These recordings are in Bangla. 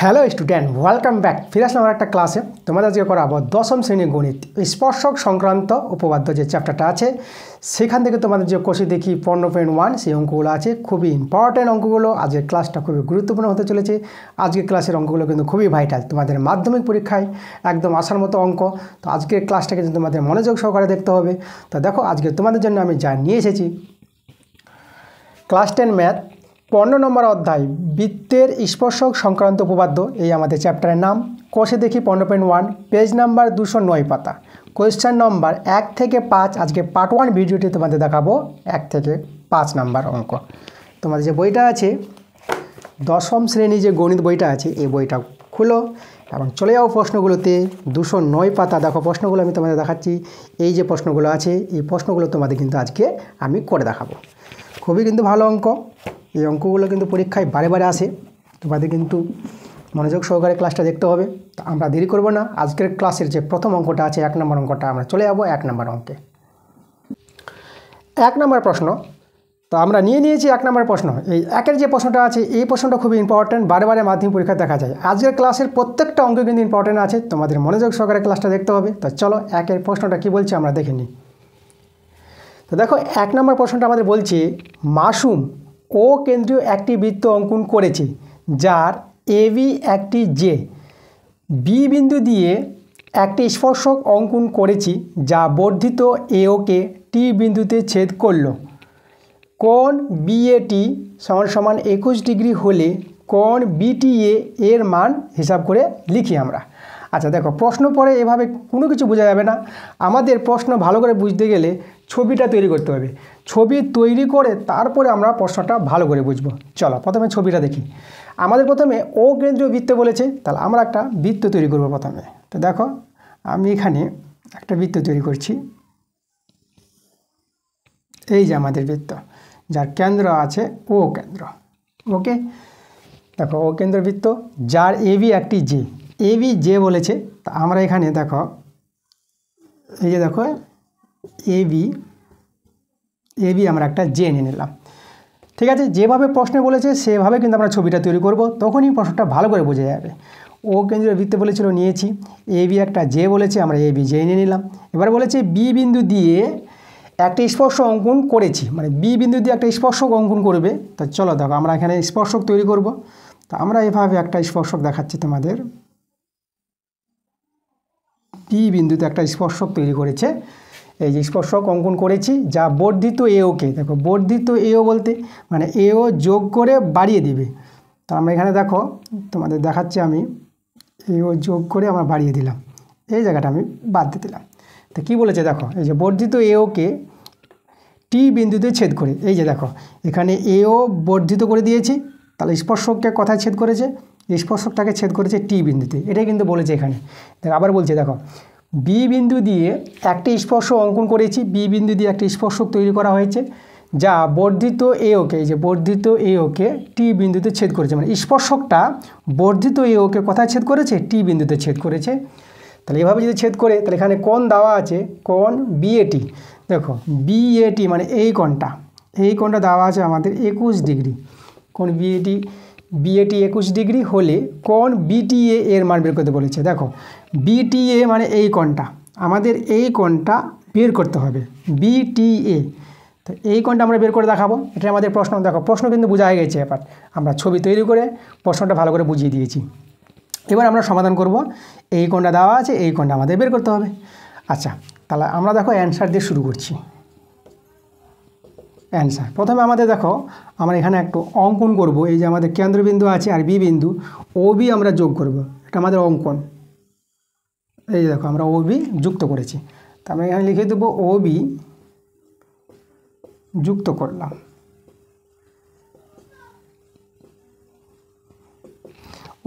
Hello student, welcome back. ফিরে আসলাম আমার একটা ক্লাসে। তোমাদের আজকে করাবো দশম শ্রেণীর গণিত স্পর্শক সংক্রান্ত উপপাদ্য যে চ্যাপ্টারটা আছে সেখান থেকে তোমাদের যে কোষে দেখি 15.1 সেই অঙ্কগুলো আছে। খুবই ইম্পর্টেন্ট অঙ্কগুলো। আজকের ক্লাসটা খুবই গুরুত্বপূর্ণ হতে চলেছে। আজকের ক্লাসের অঙ্কগুলো কিন্তু খুবই ভাইটাল, তোমাদের মাধ্যমিক পরীক্ষায় একদম আসার মতো অঙ্ক। তো আজকের ক্লাসটা কিন্তু তোমাদের মনোযোগ সহকারে দেখতে হবে। তো দেখো, আজকে তোমাদের জন্য আমি যা নিয়ে এসেছি, ক্লাস 10 ম্যাথ 15 নম্বর অধ্যায় বৃত্তের স্পর্শক সংক্রান্ত উপপাদ্য, এই আমাদের চ্যাপ্টারের নাম। কোষে দেখি 15.1, পেজ নাম্বার 209 পাতা, কোয়েশ্চেন নম্বর 1 থেকে 5। আজকে পার্ট 1 ভিডিওটি তোমাদের দেখাবো 1 থেকে 5 নাম্বার অঙ্ক। তোমাদের যে বইটা আছে, দশম শ্রেণী যে গণিত বইটা আছে, এই বইটা খুলো এবং চলে যাও প্রশ্নগুলোতে। 209 পাতা দেখো, প্রশ্নগুলো আমি তোমাদের দেখাচ্ছি। এই যে প্রশ্নগুলো আছে, এই প্রশ্নগুলো তোমাদের কিন্তু আজকে আমি করে দেখাবো। খুবই কিন্তু ভালো অঙ্ক। এই অঙ্কগুলো কিন্তু পরীক্ষায় বারে বারে আসে। তোমাদের কিন্তু মনোযোগ সহকারে ক্লাসটা দেখতে হবে। তো আমরা দেরি করব না, আজকের ক্লাসের যে প্রথম অঙ্কটা আছে 1 নম্বর অঙ্কটা, আমরা চলে যাবো 1 নম্বর অঙ্কে। 1 নম্বর প্রশ্ন। তো আমরা নিয়েছি 1 নম্বর প্রশ্ন। এই একের যে প্রশ্নটা আছে, এই প্রশ্নটা খুবই ইম্পর্ট্যান্ট, বারে বারে মাধ্যমিক পরীক্ষায় দেখা যায়। আজকের ক্লাসের প্রত্যেকটা অঙ্ক কিন্তু ইম্পর্ট্যান্ট আছে, তোমাদের মনোযোগ সহকারে ক্লাসটা দেখতে হবে। তো চলো, একের প্রশ্নটা কী বলছে আমরা দেখে নিই। তো দেখো, 1 নম্বর প্রশ্নটা আমাদের বলছে, মাসুম ও কেন্দ্রীয় একটি বৃত্ত অঙ্কন করেছে যার এবি একটি জে, বি বিন্দু দিয়ে একটি স্পর্শক অঙ্কন করেছি যা বর্ধিত এওকে টি বিন্দুতে ছেদ করল। কোণ বিএটি সমান 21 ডিগ্রি হলে কোণ বিটিএ এর মান হিসাব করে লিখি আমরা। আচ্ছা দেখো, প্রশ্ন পড়ে এভাবে কোনো কিছু বোঝা যাবে না। আমাদের প্রশ্ন ভালো করে বুঝতে গেলে ছবিটা তৈরি করতে হবে। ছবি তৈরি করে তারপরে আমরা প্রশ্নটা ভালো করে বুঝবো। চলো প্রথমে ছবিটা দেখি। আমাদের প্রথমে ও কেন্দ্রীয় বৃত্ত বলেছে, তাহলে আমরা একটা বৃত্ত তৈরি করবো প্রথমে। তো দেখো, আমি এখানে একটা বৃত্ত তৈরি করছি। এই যে আমাদের বৃত্ত, যার কেন্দ্র আছে ও কেন্দ্র। ওকে, দেখো ও কেন্দ্র বৃত্ত যার এবি একটি জে, এবি জে বলেছে। তা আমরা এখানে দেখো, এই যে দেখো এবি আমরা একটা জে নিয়ে নিলাম। ঠিক আছে, যেভাবে প্রশ্নে বলেছে সেভাবে কিন্তু আমরা ছবিটা তৈরি করব, তখনই প্রশ্নটা ভালো করে বোঝা যাবে। ও কেন্দ্রীয় বৃত্ত বলেছিল, নিয়েছি। এবি একটা জে বলেছে, আমরা এবি জে নিয়ে নিলাম। এবার বলেছে বি বিন্দু দিয়ে একটা স্পর্শ অঙ্কন করেছি, মানে বি বিন্দু দিয়ে একটা স্পর্শক অঙ্কন করবে। তো চলো দেখো, আমরা এখানে স্পর্শক তৈরি করব। তো আমরা এভাবে একটা স্পর্শক দেখাচ্ছি তোমাদের। বি বিন্দুতে একটা স্পর্শক তৈরি করেছে, এই যে স্পর্শক অঙ্কন করেছি যা বর্ধিত এওকে, দেখো বর্ধিত এও বলতে মানে এও যোগ করে বাড়িয়ে দিবে। তো আমরা এখানে দেখো তোমাদের দেখাচ্ছি, আমি এও যোগ করে আমরা বাড়িয়ে দিলাম, এই জায়গাটা আমি বাদ দিয়ে দিলাম। তো কী বলেছে দেখো, এই যে বর্ধিত এওকে টি বিন্দুতে ছেদ করে, এই যে দেখো এখানে এও বর্ধিত করে দিয়েছি, তাহলে স্পর্শককে কোথায় ছেদ করেছে, স্পর্শকটাকে ছেদ করেছে টি বিন্দুতে, এটাই কিন্তু বলেছে এখানে। আবার বলছে দেখো, বি বিন্দু দিয়ে একটি স্পর্শ অঙ্কন করেছি, বি বিন্দু দিয়ে একটি স্পর্শক তৈরি করা হয়েছে যা বর্ধিত এওকে, এই যে বর্ধিত এওকে টি বিন্দুতে ছেদ করেছে, মানে স্পর্শকটা বর্ধিত এওকে কোথায় ছেদ করেছে, টি বিন্দুতে ছেদ করেছে। তাহলে এভাবে যদি ছেদ করে, তাহলে এখানে কোণ দেওয়া আছে, কোণ বিএটি। দেখো বিএটি মানে এই কোণটা দেওয়া আছে আমাদের 21 ডিগ্রি। কোণ বিএটি 21 ডিগ্রি হলে কোণ বিটিএ এর মান বের করতে বলেছে। দেখো বিটিএ মানে এই কোণটা, আমাদের এই কোণটা বের করতে হবে, বিটিএ। তো এই কোণটা আমরা বের করে দেখাবো, এটা আমাদের প্রশ্ন। দেখো প্রশ্ন কিন্তু বোঝা হয়ে গেছে, এবার আমরা ছবি তৈরি করে প্রশ্নটা ভালো করে বুঝিয়ে দিয়েছি। এবার আমরা সমাধান করব। এই কোণটা দেওয়া আছে, এই কোণটা আমাদের বের করতে হবে। আচ্ছা, তাহলে আমরা দেখো অ্যান্সার দিয়ে শুরু করছি। অ্যান্সার প্রথমে আমাদের দেখো, আমরা এখানে একটু অঙ্কন করব। এই যে আমাদের কেন্দ্রবিন্দু আছে আর বি বিন্দু, ও বি আমরা যোগ করব, এটা আমাদের অঙ্কন। এই যে দেখো আমরা ও বি যুক্ত করেছি, তা আমরা এখানে লিখে দেবো ও বি যুক্ত করলাম।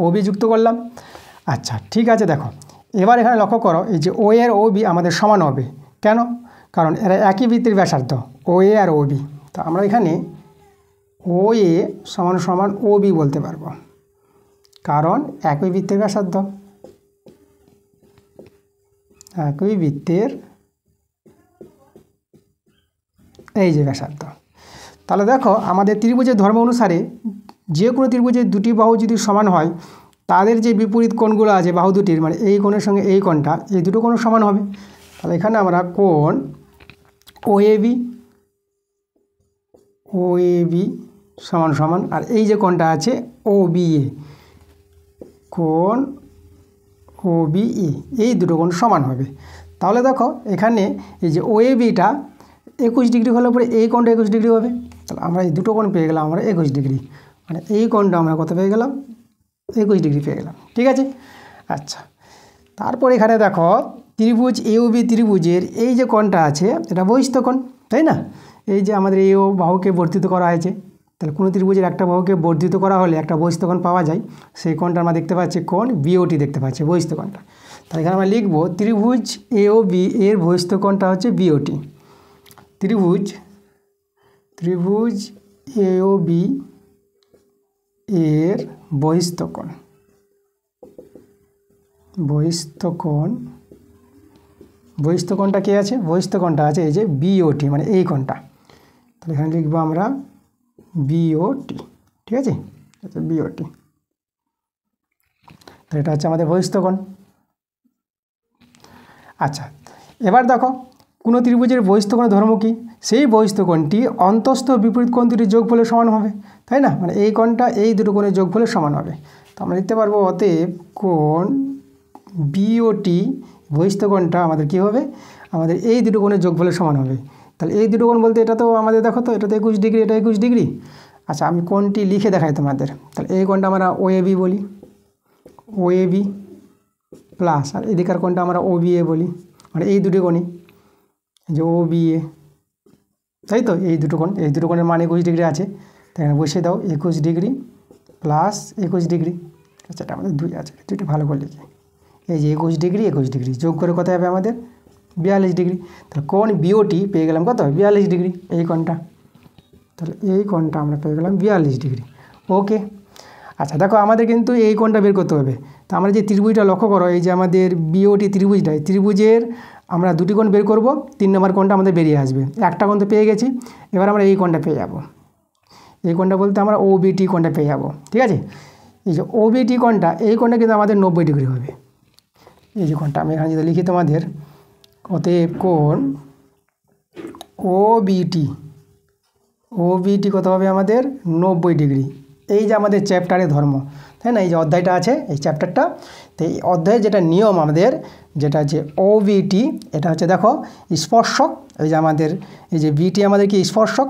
ও বি যুক্ত করলাম। আচ্ছা ঠিক আছে, দেখো এবার এখানে লক্ষ্য করো, এই যে ও এ আর ও বি আমাদের সমান হবে। কেন? কারণ এরা একই বৃত্তের ব্যাসার্ধ, ও এ আর ও বি। তো আমরা এখানে ও এ সমান ও বি বলতে পারবো, কারণ একই বৃত্তের ব্যাসার্ধ, একই বৃত্তের এই যে ব্যাসার্ধ। তাহলে দেখো আমাদের ত্রিভুজের ধর্ম অনুসারে যে কোনো ত্রিভুজের দুটি বাহু যদি সমান হয়, তাদের যে বিপরীত কোণগুলো আছে বাহু দুটির, মানে এই কোণের সঙ্গে এই কোণটা, এই দুটো কোণ সমান হবে। তাহলে এখানে আমরা কোণ OAB সমান সমান, আর এই যে কোণটা আছে OBA, কোণ OBE, এই দুটো কোণ সমান হবে। তাহলে দেখো এখানে এই যে OABটা 21 ডিগ্রি হলে পরে এই কোণটা 21 ডিগ্রি হবে। তাহলে আমরা এই দুটো কোণ পেয়ে গেলাম আমরা 21 ডিগ্রি, মানে এই কোণটা আমরা কত পেয়ে গেলাম, 21 ডিগ্রি পেয়ে গেলাম। ঠিক আছে। আচ্ছা, তারপর এখানে দেখো ত্রিভুজ AOB ত্রিভুজের এই যে কোণটা আছে এটা বহিস্থ কোণ, তাই না? এই যে আমাদের AO বাহুকে বর্ধিত করা হয়েছে, তাহলে কোনো ত্রিভুজের একটা বাহুকে বর্ধিত করা হলে একটা বহিস্থ কোণ পাওয়া যায়, সেই কোণটা আমরা দেখতে পাচ্ছি কোণ BOT দেখতে পাচ্ছি, বহিস্থ কোণটা। তাহলে এখানে আমরা লিখব ত্রিভুজ AOB এর বহিস্থ কোণটা হচ্ছে BOT। ত্রিভুজ AOB এর বহিস্থ কোণটা কে আছে? বহিস্থ কোণটা আছে এই যে BOT, মানে এই কোণটা। তাহলে এখানে লিখবো আমরা BOT। ঠিক আছে, BOT। তো এটা হচ্ছে আমাদের বহিস্থ কোণ। আচ্ছা, এবার দেখো কোনো ত্রিভুজের বহিস্থ কোণের ধর্ম কী? সেই বহিস্থ কোণটি অন্তস্থ বিপরীত কোণ দুটির যোগফলের সমান হবে, তাই না? মানে এই কোণটা এই দুটো কোণের যোগফলের সমান হবে। তো আমরা লিখতে পারবো অতএব কোণ BOT বহিস্থ কোণটা আমাদের কী হবে? আমাদের এই দুটো কোণের যোগফলের সমান হবে। তাহলে এই দুটো কোণ বলতে এটা তো আমাদের দেখো তো, এটা তো 21 ডিগ্রি, এটা 21 ডিগ্রি। আচ্ছা, আমি কোণটি লিখে দেখাই তোমাদের। তাহলে এই কোণটা আমরা OAB বলি, OAB প্লাস, আর এদিকার কোণটা আমরা OBA বলি, মানে এই দুটো কোণই যে OBA, তাই তো? এই দুটো কোণের মান 21 ডিগ্রি আছে, তাই এখানে বসিয়ে দাও 21 ডিগ্রি প্লাস 21 ডিগ্রি। আচ্ছা, এটা আমাদের 2 আছে, দুইটা ভালো করে লিখি। এই যে 21 ডিগ্রি যোগ করে কত হবে আমাদের? 42 ডিগ্রি। তাহলে কোণ BOT পেয়ে গেলাম কত? 42 ডিগ্রি, এই কোণটা। তাহলে এই কোণটা আমরা পেয়ে গেলাম 42 ডিগ্রি। ওকে। আচ্ছা, দেখো আমাদের কিন্তু এই কোণটা বের করতে হবে। তো আমরা যে ত্রিভুজটা লক্ষ্য করো, এই যে আমাদের BOT ত্রিভুজটা, এই ত্রিভুজের আমরা দুটি কোণ বের করব, 3 নম্বর কোণটা আমাদের বেরিয়ে আসবে। একটা কোণ তো পেয়ে গেছি, এবার আমরা এই কোণটা পেয়ে যাব। এই কোণটা বলতে আমরা OBT কোণটা পেয়ে যাব। ঠিক আছে, এই যে OBT কোণটা, এই কোণটা কিন্তু আমাদের 90 ডিগ্রি হবে। এই যে কোণটা আমি এখানে যদি লিখি তোমাদের, অতএব কোণ OBT কত হবে আমাদের? 90 ডিগ্রি। এই যে আমাদের চ্যাপ্টারের ধর্ম, তাই না? এই যে অধ্যায়টা আছে, এই চ্যাপ্টারটা, তো এই অধ্যায়ের যেটা নিয়ম আমাদের, যেটা হচ্ছে OBT, এটা হচ্ছে দেখো স্পর্শক। এই যে আমাদের এই যে BT আমাদের কি স্পর্শক,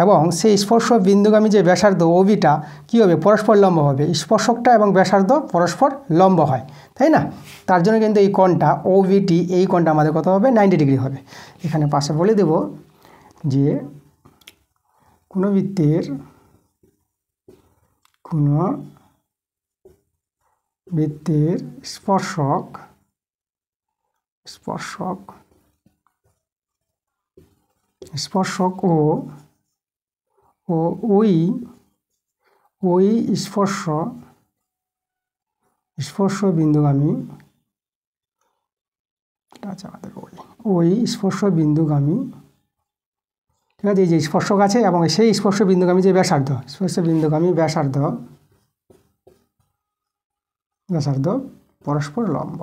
এবং সেই স্পর্শ বিন্দুগামী যে ব্যাসার্ধ OBটা কী হবে? পরস্পর লম্ব হবে। স্পর্শকটা এবং ব্যাসার্ধ পরস্পর লম্ব হয়, তাই না? তার জন্য কিন্তু এই কোণটা OBT, এই কোণটা আমাদের কত হবে? 90 ডিগ্রি হবে। এখানে পাশে বলে দেব যে কোনো বৃত্তের স্পর্শক ও ওই স্পর্শ বিন্দুগামী, আচ্ছা আমাদের ওই স্পর্শ বিন্দুগামী, ঠিক আছে? এই যে স্পর্শক আছে এবং সেই স্পর্শ বিন্দুগামী যে ব্যাসার্ধ, ব্যাসার্ধ পরস্পর লম্ব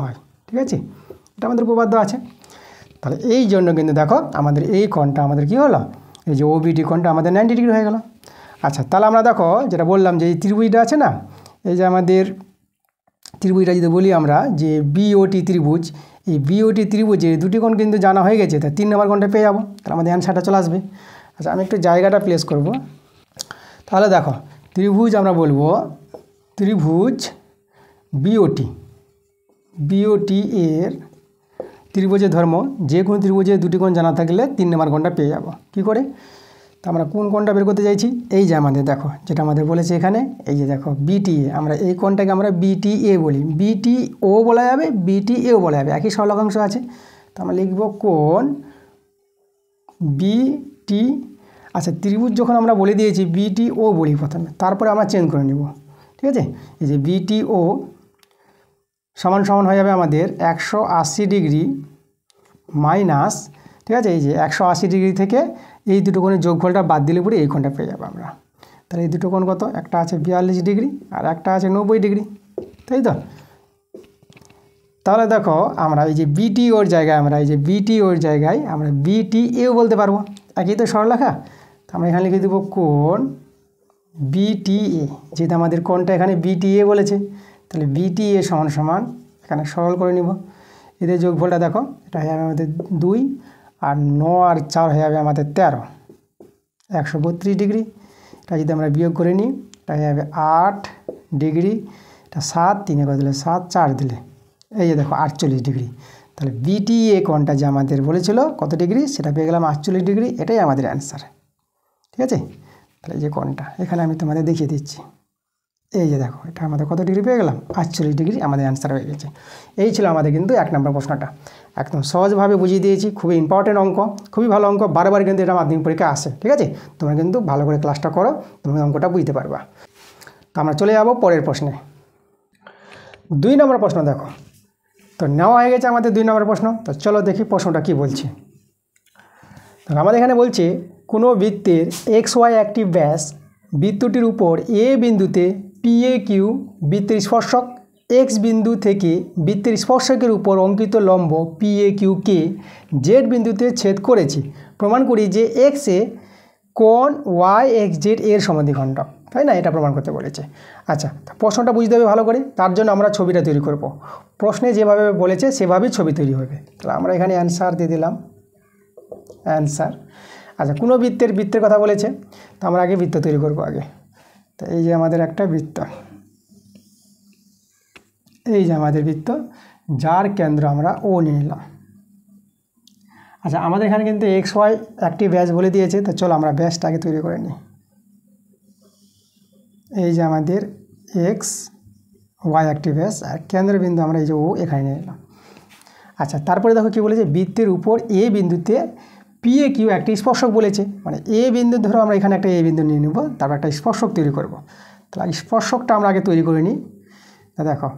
হয়। ঠিক আছে, এটা আমাদের উপপাদ্য আছে। তাহলে এই জন্য কিন্তু দেখো আমাদের এই কোণটা আমাদের কি হলো? এই যে OBT কোণটা আমাদের 90 ডিগ্রি হয়ে গেল। আচ্ছা, তাহলে আমরা দেখো যেটা বললাম যে এই ত্রিভুজটা আছে না, এই যে আমাদের ত্রিভুজটা যদি বলি আমরা যে BOT ত্রিভুজ, এই BOT ত্রিভুজের দুটি কোণ কিন্তু জানা হয়ে গেছে, তাই 3 নম্বর কোণটা পেয়ে যাবো। তাহলে আমাদের অ্যান্সারটা চলে আসবে। আচ্ছা, আমি একটু জায়গাটা প্লেস করব। তাহলে দেখো ত্রিভুজ আমরা বলবো ত্রিভুজ BOT এর ত্রিভুজের ধর্ম, যে কোনো ত্রিভুজের দুটি কোণ জানা থাকলে 3 নম্বর কোণটা পেয়ে যাব। কী করে? তো আমরা কোন কোণটা বের করতে চাইছি? এই যে আমাদের দেখো যেটা আমাদের বলেছে এখানে, এই যে দেখো BTA, আমরা এই কোণটাকে আমরা BTA বলি, BTO বলা যাবে, BTAও বলা যাবে, একই সহলকাংশ আছে। তো আমরা লিখব কোণ BT। আচ্ছা, ত্রিভুজ যখন আমরা বলে দিয়েছি BTO বলি প্রথমে, তারপরে আমরা চেঞ্জ করে নেব। ঠিক আছে, এই যে BTO সমান হয়ে যাবে আমাদের 180 ডিগ্রি মাইনাস ঠিক আছে। এই যে 180 ডিগ্রি থেকে এই দুটো কোণের যোগফলটা বাদ দিলে পরে এই কোণটা পেয়ে যাবো আমরা। তাহলে এই দুটো কোণ কত, একটা আছে 42 ডিগ্রি আর একটা আছে 90 ডিগ্রি, তাই তো। তাহলে দেখো আমরা এই যে বিটি ওর জায়গায় আমরা এই যে বিটি ওর জায়গায় আমরা বিটিএও বলতে পারবো, একই তো সরলরেখা। আমরা এখানে লিখে দেবো কোণ বিটিএ, যেহেতু আমাদের কোণটা এখানে বিটিএ বলেছে, তাহলে বিটিএ সমান সমান এখানে সরল করে নিব। এদের যোগফলটা দেখো, এটা হয়ে যাবে আমাদের 2 আর 9 আর 4 হয়ে যাবে আমাদের 13, 132 ডিগ্রি। এটা যদি আমরা বিয়োগ করে নিই, এটা হয়ে যাবে 8 ডিগ্রি, এটা 7 3 করে দিলে 7 4 দিলে এই যে দেখো 48 ডিগ্রি। তাহলে বিটিএ কোণটা যে আমাদের বলেছিল কত ডিগ্রি, সেটা পেয়ে গেলাম 48 ডিগ্রি, এটাই আমাদের অ্যান্সার। ঠিক আছে। তাহলে এই যে কোণটা এখানে আমি তোমাদের দেখিয়ে দিচ্ছি, এই যে দেখো এটা আমাদের কত ডিগ্রি পেয়ে গেলাম, 48 ডিগ্রি আমাদের অ্যান্সার হয়ে গেছে। এই ছিল আমাদের কিন্তু 1 নম্বর প্রশ্নটা, একদম সহজভাবে বুঝিয়ে দিয়েছি, খুবই ইম্পর্টেন্ট অঙ্ক, খুবই ভালো অঙ্ক, বারবার কিন্তু এটা মাধ্যমিক পরীক্ষা আসে। ঠিক আছে, তোমরা কিন্তু ভালো করে ক্লাসটা করো, তুমি অঙ্কটা বুঝতে পারবা। তো আমরা চলে যাবো পরের প্রশ্নে। 2 নম্বর প্রশ্ন দেখো, তো নেওয়া হয়ে গেছে আমাদের 2 নম্বর প্রশ্ন। তো চলো দেখি প্রশ্নটা কি বলছে। তো আমাদের এখানে বলছে কোনো বৃত্তের XY একটি ব্যাস, বৃত্তটির উপর এ বিন্দুতে PAQ বৃত্তের স্পর্শক X বিন্দু থেকে বৃত্তের স্পর্শকের উপর অঙ্কিত লম্ব PAQকে Z বিন্দুতে ছেদ করেছে। প্রমাণ করি যে X এ কোণ YXZ এর সমদ্বিখণ্ডক, তাই না, এটা প্রমাণ করতে বলেছে। আচ্ছা, প্রশ্নটা বুঝতে হবে ভালো করে, তার জন্য আমরা ছবিটা তৈরি করব। প্রশ্নে যেভাবে বলেছে সেভাবেই ছবি তৈরি হবে। তাহলে আমরা এখানে অ্যান্সার দিয়ে দিলাম, অ্যান্সার। আচ্ছা, কোনো বৃত্তের কথা বলেছে, তো আমরা আগে বৃত্ত তৈরি করব আগে। তো এই যে আমাদের একটা বৃত্ত, এই যে আমাদের বৃত্ত, যার কেন্দ্র আমরা ও নিয়ে নিলাম। আচ্ছা, আমাদের এখানে কিন্তু XY একটি ব্যাস বলে দিয়েছে, তো চলো আমরা ব্যাসটা আগে তৈরি করে নিই। এই যে আমাদের XY একটি ব্যাস আর কেন্দ্রবিন্দু আমরা এই যে ও এখানে নিয়ে নিলাম। আচ্ছা, তারপরে দেখো কী বলেছে, বৃত্তের উপর এ বিন্দুতে PAQ একটি স্পর্শক বলেছে, মানে এ বিন্দু ধরো আমরা এখানে একটা এ বিন্দু নিয়ে নেব, তারপর একটা স্পর্শক তৈরি করব। তাহলে স্পর্শকটা আমরা আগে তৈরি করে নিই। দেখো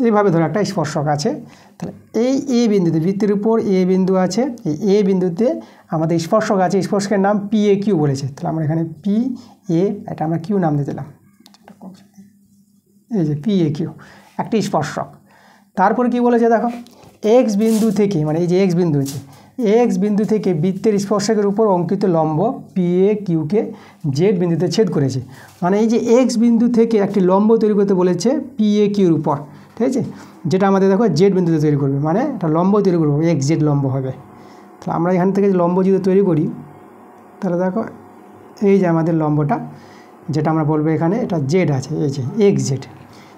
এইভাবে ধরো একটা স্পর্শক আছে, তাহলে এই এ বিন্দুতে বৃত্তের উপর এ বিন্দু আছে, এই এ বিন্দুতে আমাদের স্পর্শক আছে, স্পর্শকের নাম PAQ বলেছে। তাহলে আমরা এখানে PA, এটা আমরা কিউ নাম দিয়ে দিলাম, এই যে PAQ একটি স্পর্শক। তারপরে কি বলেছে দেখো, X বিন্দু থেকে, মানে এই যে X বিন্দু আছে, X বিন্দু থেকে বৃত্তের স্পর্শকের উপর অঙ্কিত লম্ব PAQকে Z বিন্দুতে ছেদ করেছে। মানে এই যে X বিন্দু থেকে একটি লম্ব তৈরি করতে বলেছে PAQর উপর, ঠিক আছে, যেটা আমাদের দেখো Z বিন্দুতে তৈরি করবে, মানে একটা লম্ব তৈরি করবো, XZ লম্ব হবে। তাহলে আমরা এখান থেকে লম্ব যদি তৈরি করি, তাহলে দেখো এই যে আমাদের লম্বটা, যেটা আমরা বলবো এখানে এটা Z আছে, এই যে XZ।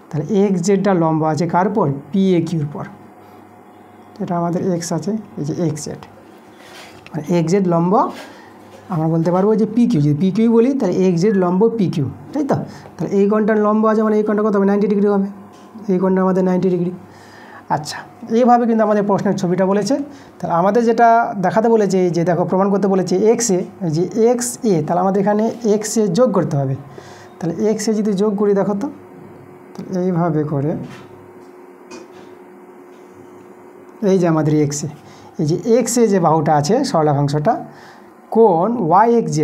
তাহলে XZটা লম্ব আছে কার পর, PAQর পর, এটা আমাদের X আছে, এই যে XZ, মানে XZ লম্ব আমরা বলতে পারবো যে PQ, যদি PQ বলি তাহলে XZ লম্ব PQ, তাই তো। তাহলে এই কোণটার লম্ব আছে, মানে এই কোণটা কত হবে, 90 ডিগ্রি হবে, এই কোণটা আমাদের 90 ডিগ্রি। আচ্ছা, এইভাবে কিন্তু আমাদের প্রশ্নের ছবিটা বলেছে। তাহলে আমাদের যেটা দেখাতে বলেছে, যে দেখো প্রমাণ করতে বলেছে X এ, যে XA, তাহলে আমাদের এখানে XA যোগ করতে হবে। তাহলে XA যদি যোগ করি দেখো তো, এইভাবে করে এই যে আমাদের XA, এই যে XA যে বাহুটা আছে সরলরেখাংশটা, কোণ YXZ,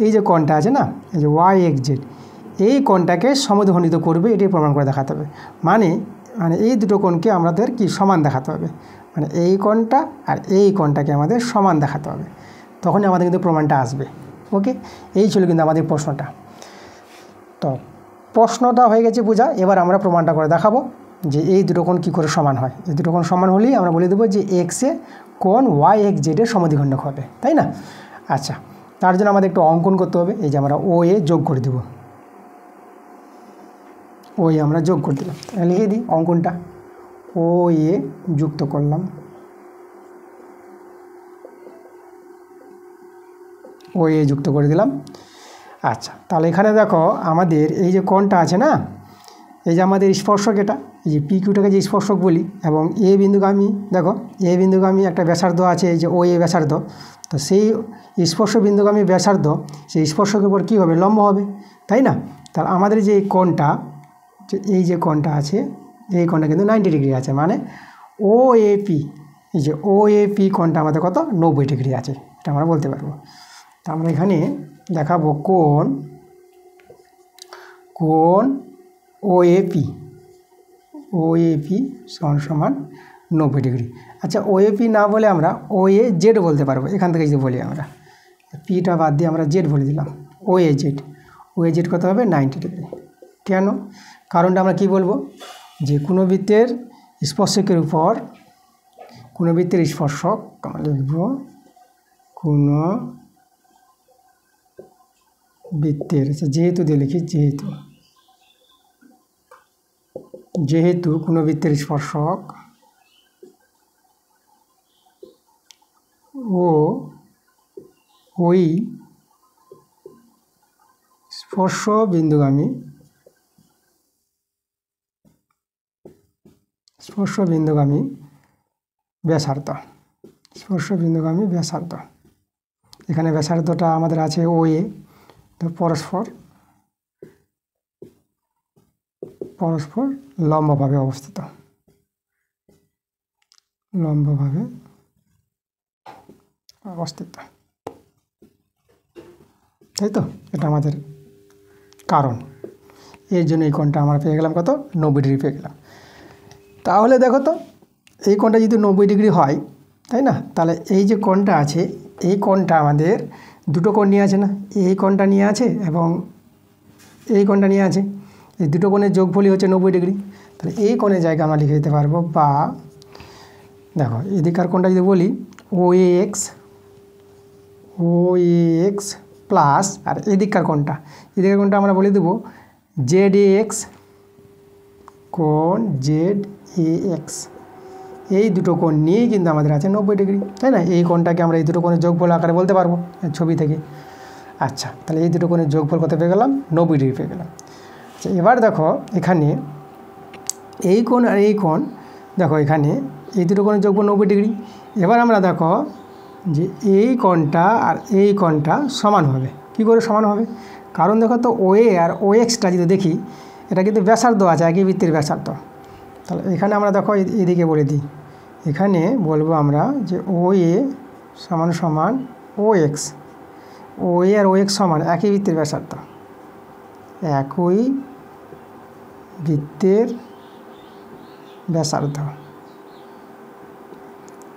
এই যে কোণটা আছে না, এই যে YXZ, এই কোণটাকে সমদ্বিখণ্ডিত করবে, এটাই প্রমাণ করে দেখাতে হবে। মানে এই দুটো কোণকে আমাদের কি সমান দেখাতে হবে, মানে এই কোণটা আর এই কোণটাকে আমাদের সমান দেখাতে হবে, তখনই আমাদের কিন্তু প্রমাণটা আসবে। ওকে, এই ছিল কিন্তু আমাদের প্রশ্নটা। তো প্রশ্নটা হয়ে গেছে বোঝা, এবার আমরা প্রমাণটা করে দেখাবো যে এই দুটো কোণ কী করে সমান হয়। এই দুটো কোণ সমান হলেই আমরা বলে দেবো যে XA কোণ YXZ এর সমদ্বিখণ্ডক হবে, তাই না। আচ্ছা, তার জন্য আমাদের একটু অঙ্কন করতে হবে। এই যে আমরা OA যোগ করে দেব, OA আমরা যোগ করে দিলাম, লিখে দিই অঙ্কনটা, OA যুক্ত করলাম, OA যুক্ত করে দিলাম। আচ্ছা, তাহলে এখানে দেখো আমাদের এই যে কোণটা আছে না, এই যে আমাদের স্পর্শক, এটা এই যে PQটাকে যে স্পর্শক বলি, এবং এ বিন্দুগামী, দেখো এ বিন্দুগামী একটা ব্যাসার্ধ আছে, এই যে OA ব্যাসার্ধ। তো সেই স্পর্শ বিন্দুগামী ব্যাসার্ধ, সেই স্পর্শকের উপর কী হবে, লম্ব হবে, তাই না। তাহলে আমাদের যে কোণটা, এই যে কোণটা আছে, এই কোণটা কিন্তু 90 ডিগ্রি আছে, মানে ও এপি, এই যে ও এপি কোণটা আমাদের কত 90 ডিগ্রি আছে, এটা আমরা বলতে পারবো। তা আমরা এখানে দেখাবো কোণ ও এপি সমান 90 ডিগ্রি। আচ্ছা ও এপি না বলে আমরা ও এ জেড বলতে পারবো, এখান থেকে যদি বলি আমরা পিটা বাদ দিয়ে আমরা জেড বলে দিলাম, ও এ জেড কত হবে 90 ডিগ্রি। কেন? কারণটা আমরা কি বলবো, যে কোনো বৃত্তের স্পর্শকের উপর কোনো বৃত্তের স্পর্শক আমরা লিখব কোনো বৃত্তের, যেহেতু দিয়ে লিখি যেহেতু কোনো বৃত্তের স্পর্শক ও ওই স্পর্শ বিন্দুগামী ব্যাসার্ধ, এখানে ব্যাসার্ধটা আমাদের আছে ও এ, পরস্পর লম্বভাবে অবস্থিত, তাই তো? এটা আমাদের কারণ, এর জন্য এই কোণটা আমরা পেয়ে গেলাম কত 90 ডিগ্রি পেয়ে গেলাম। তাহলে দেখো তো এই কোণটা যদি 90 ডিগ্রি হয়, তাই না, তাহলে এই যে কোণটা আছে এই কোণটা আমাদের দুটো কোণ নিয়ে আছে না, এই কোণটা নিয়ে আছে এবং এই কোণটা নিয়ে আছে, এই দুটো কোণের যোগফলই হচ্ছে 90 ডিগ্রি। তাহলে এই কোণের জায়গা আমরা লিখে দিতে পারবো, বা দেখো এদিকার কোণটা যদি বলি ও এক্স প্লাস, আর এদিককার কোণটা আমরা বলে দেবো জেড এ এক্স, কোণ জেড এ এক্স, এই দুটো কোণ নিয়েই কিন্তু আমাদের আছে 90 ডিগ্রি, তাই না? এই কোণটাকে আমরা এই দুটো কোণের যোগফল আকারে বলতে পারবো ছবি থেকে। আচ্ছা, তাহলে এই দুটো কোণের যোগফল কত পেয়ে গেলাম 90 ডিগ্রি পেয়ে গেলাম। আচ্ছা, এবার দেখো এখানে এই কোণ আর এই কোণ, দেখো এখানে এই দুটো কোণের যোগফল 90 ডিগ্রি। এবার আমরা দেখো যে এই কোণটা আর এই কোণটা সমান হবে, কী করে সমান হবে? কারণ দেখো তো ও এ আর ও এক্সটা যদি দেখি, এটা কিন্তু ব্যাসার্ধ আছে, একই বৃত্তের ব্যাসার্ধ। তাহলে এখানে আমরা দেখো এদিকে বলে দিই, এখানে বলবো আমরা যে ও এ সমান ও এক্স, ও এ আর ও এক্স সমান একই বৃত্তের ব্যাসার্ধ, একই বৃত্তের ব্যাসার্ধ।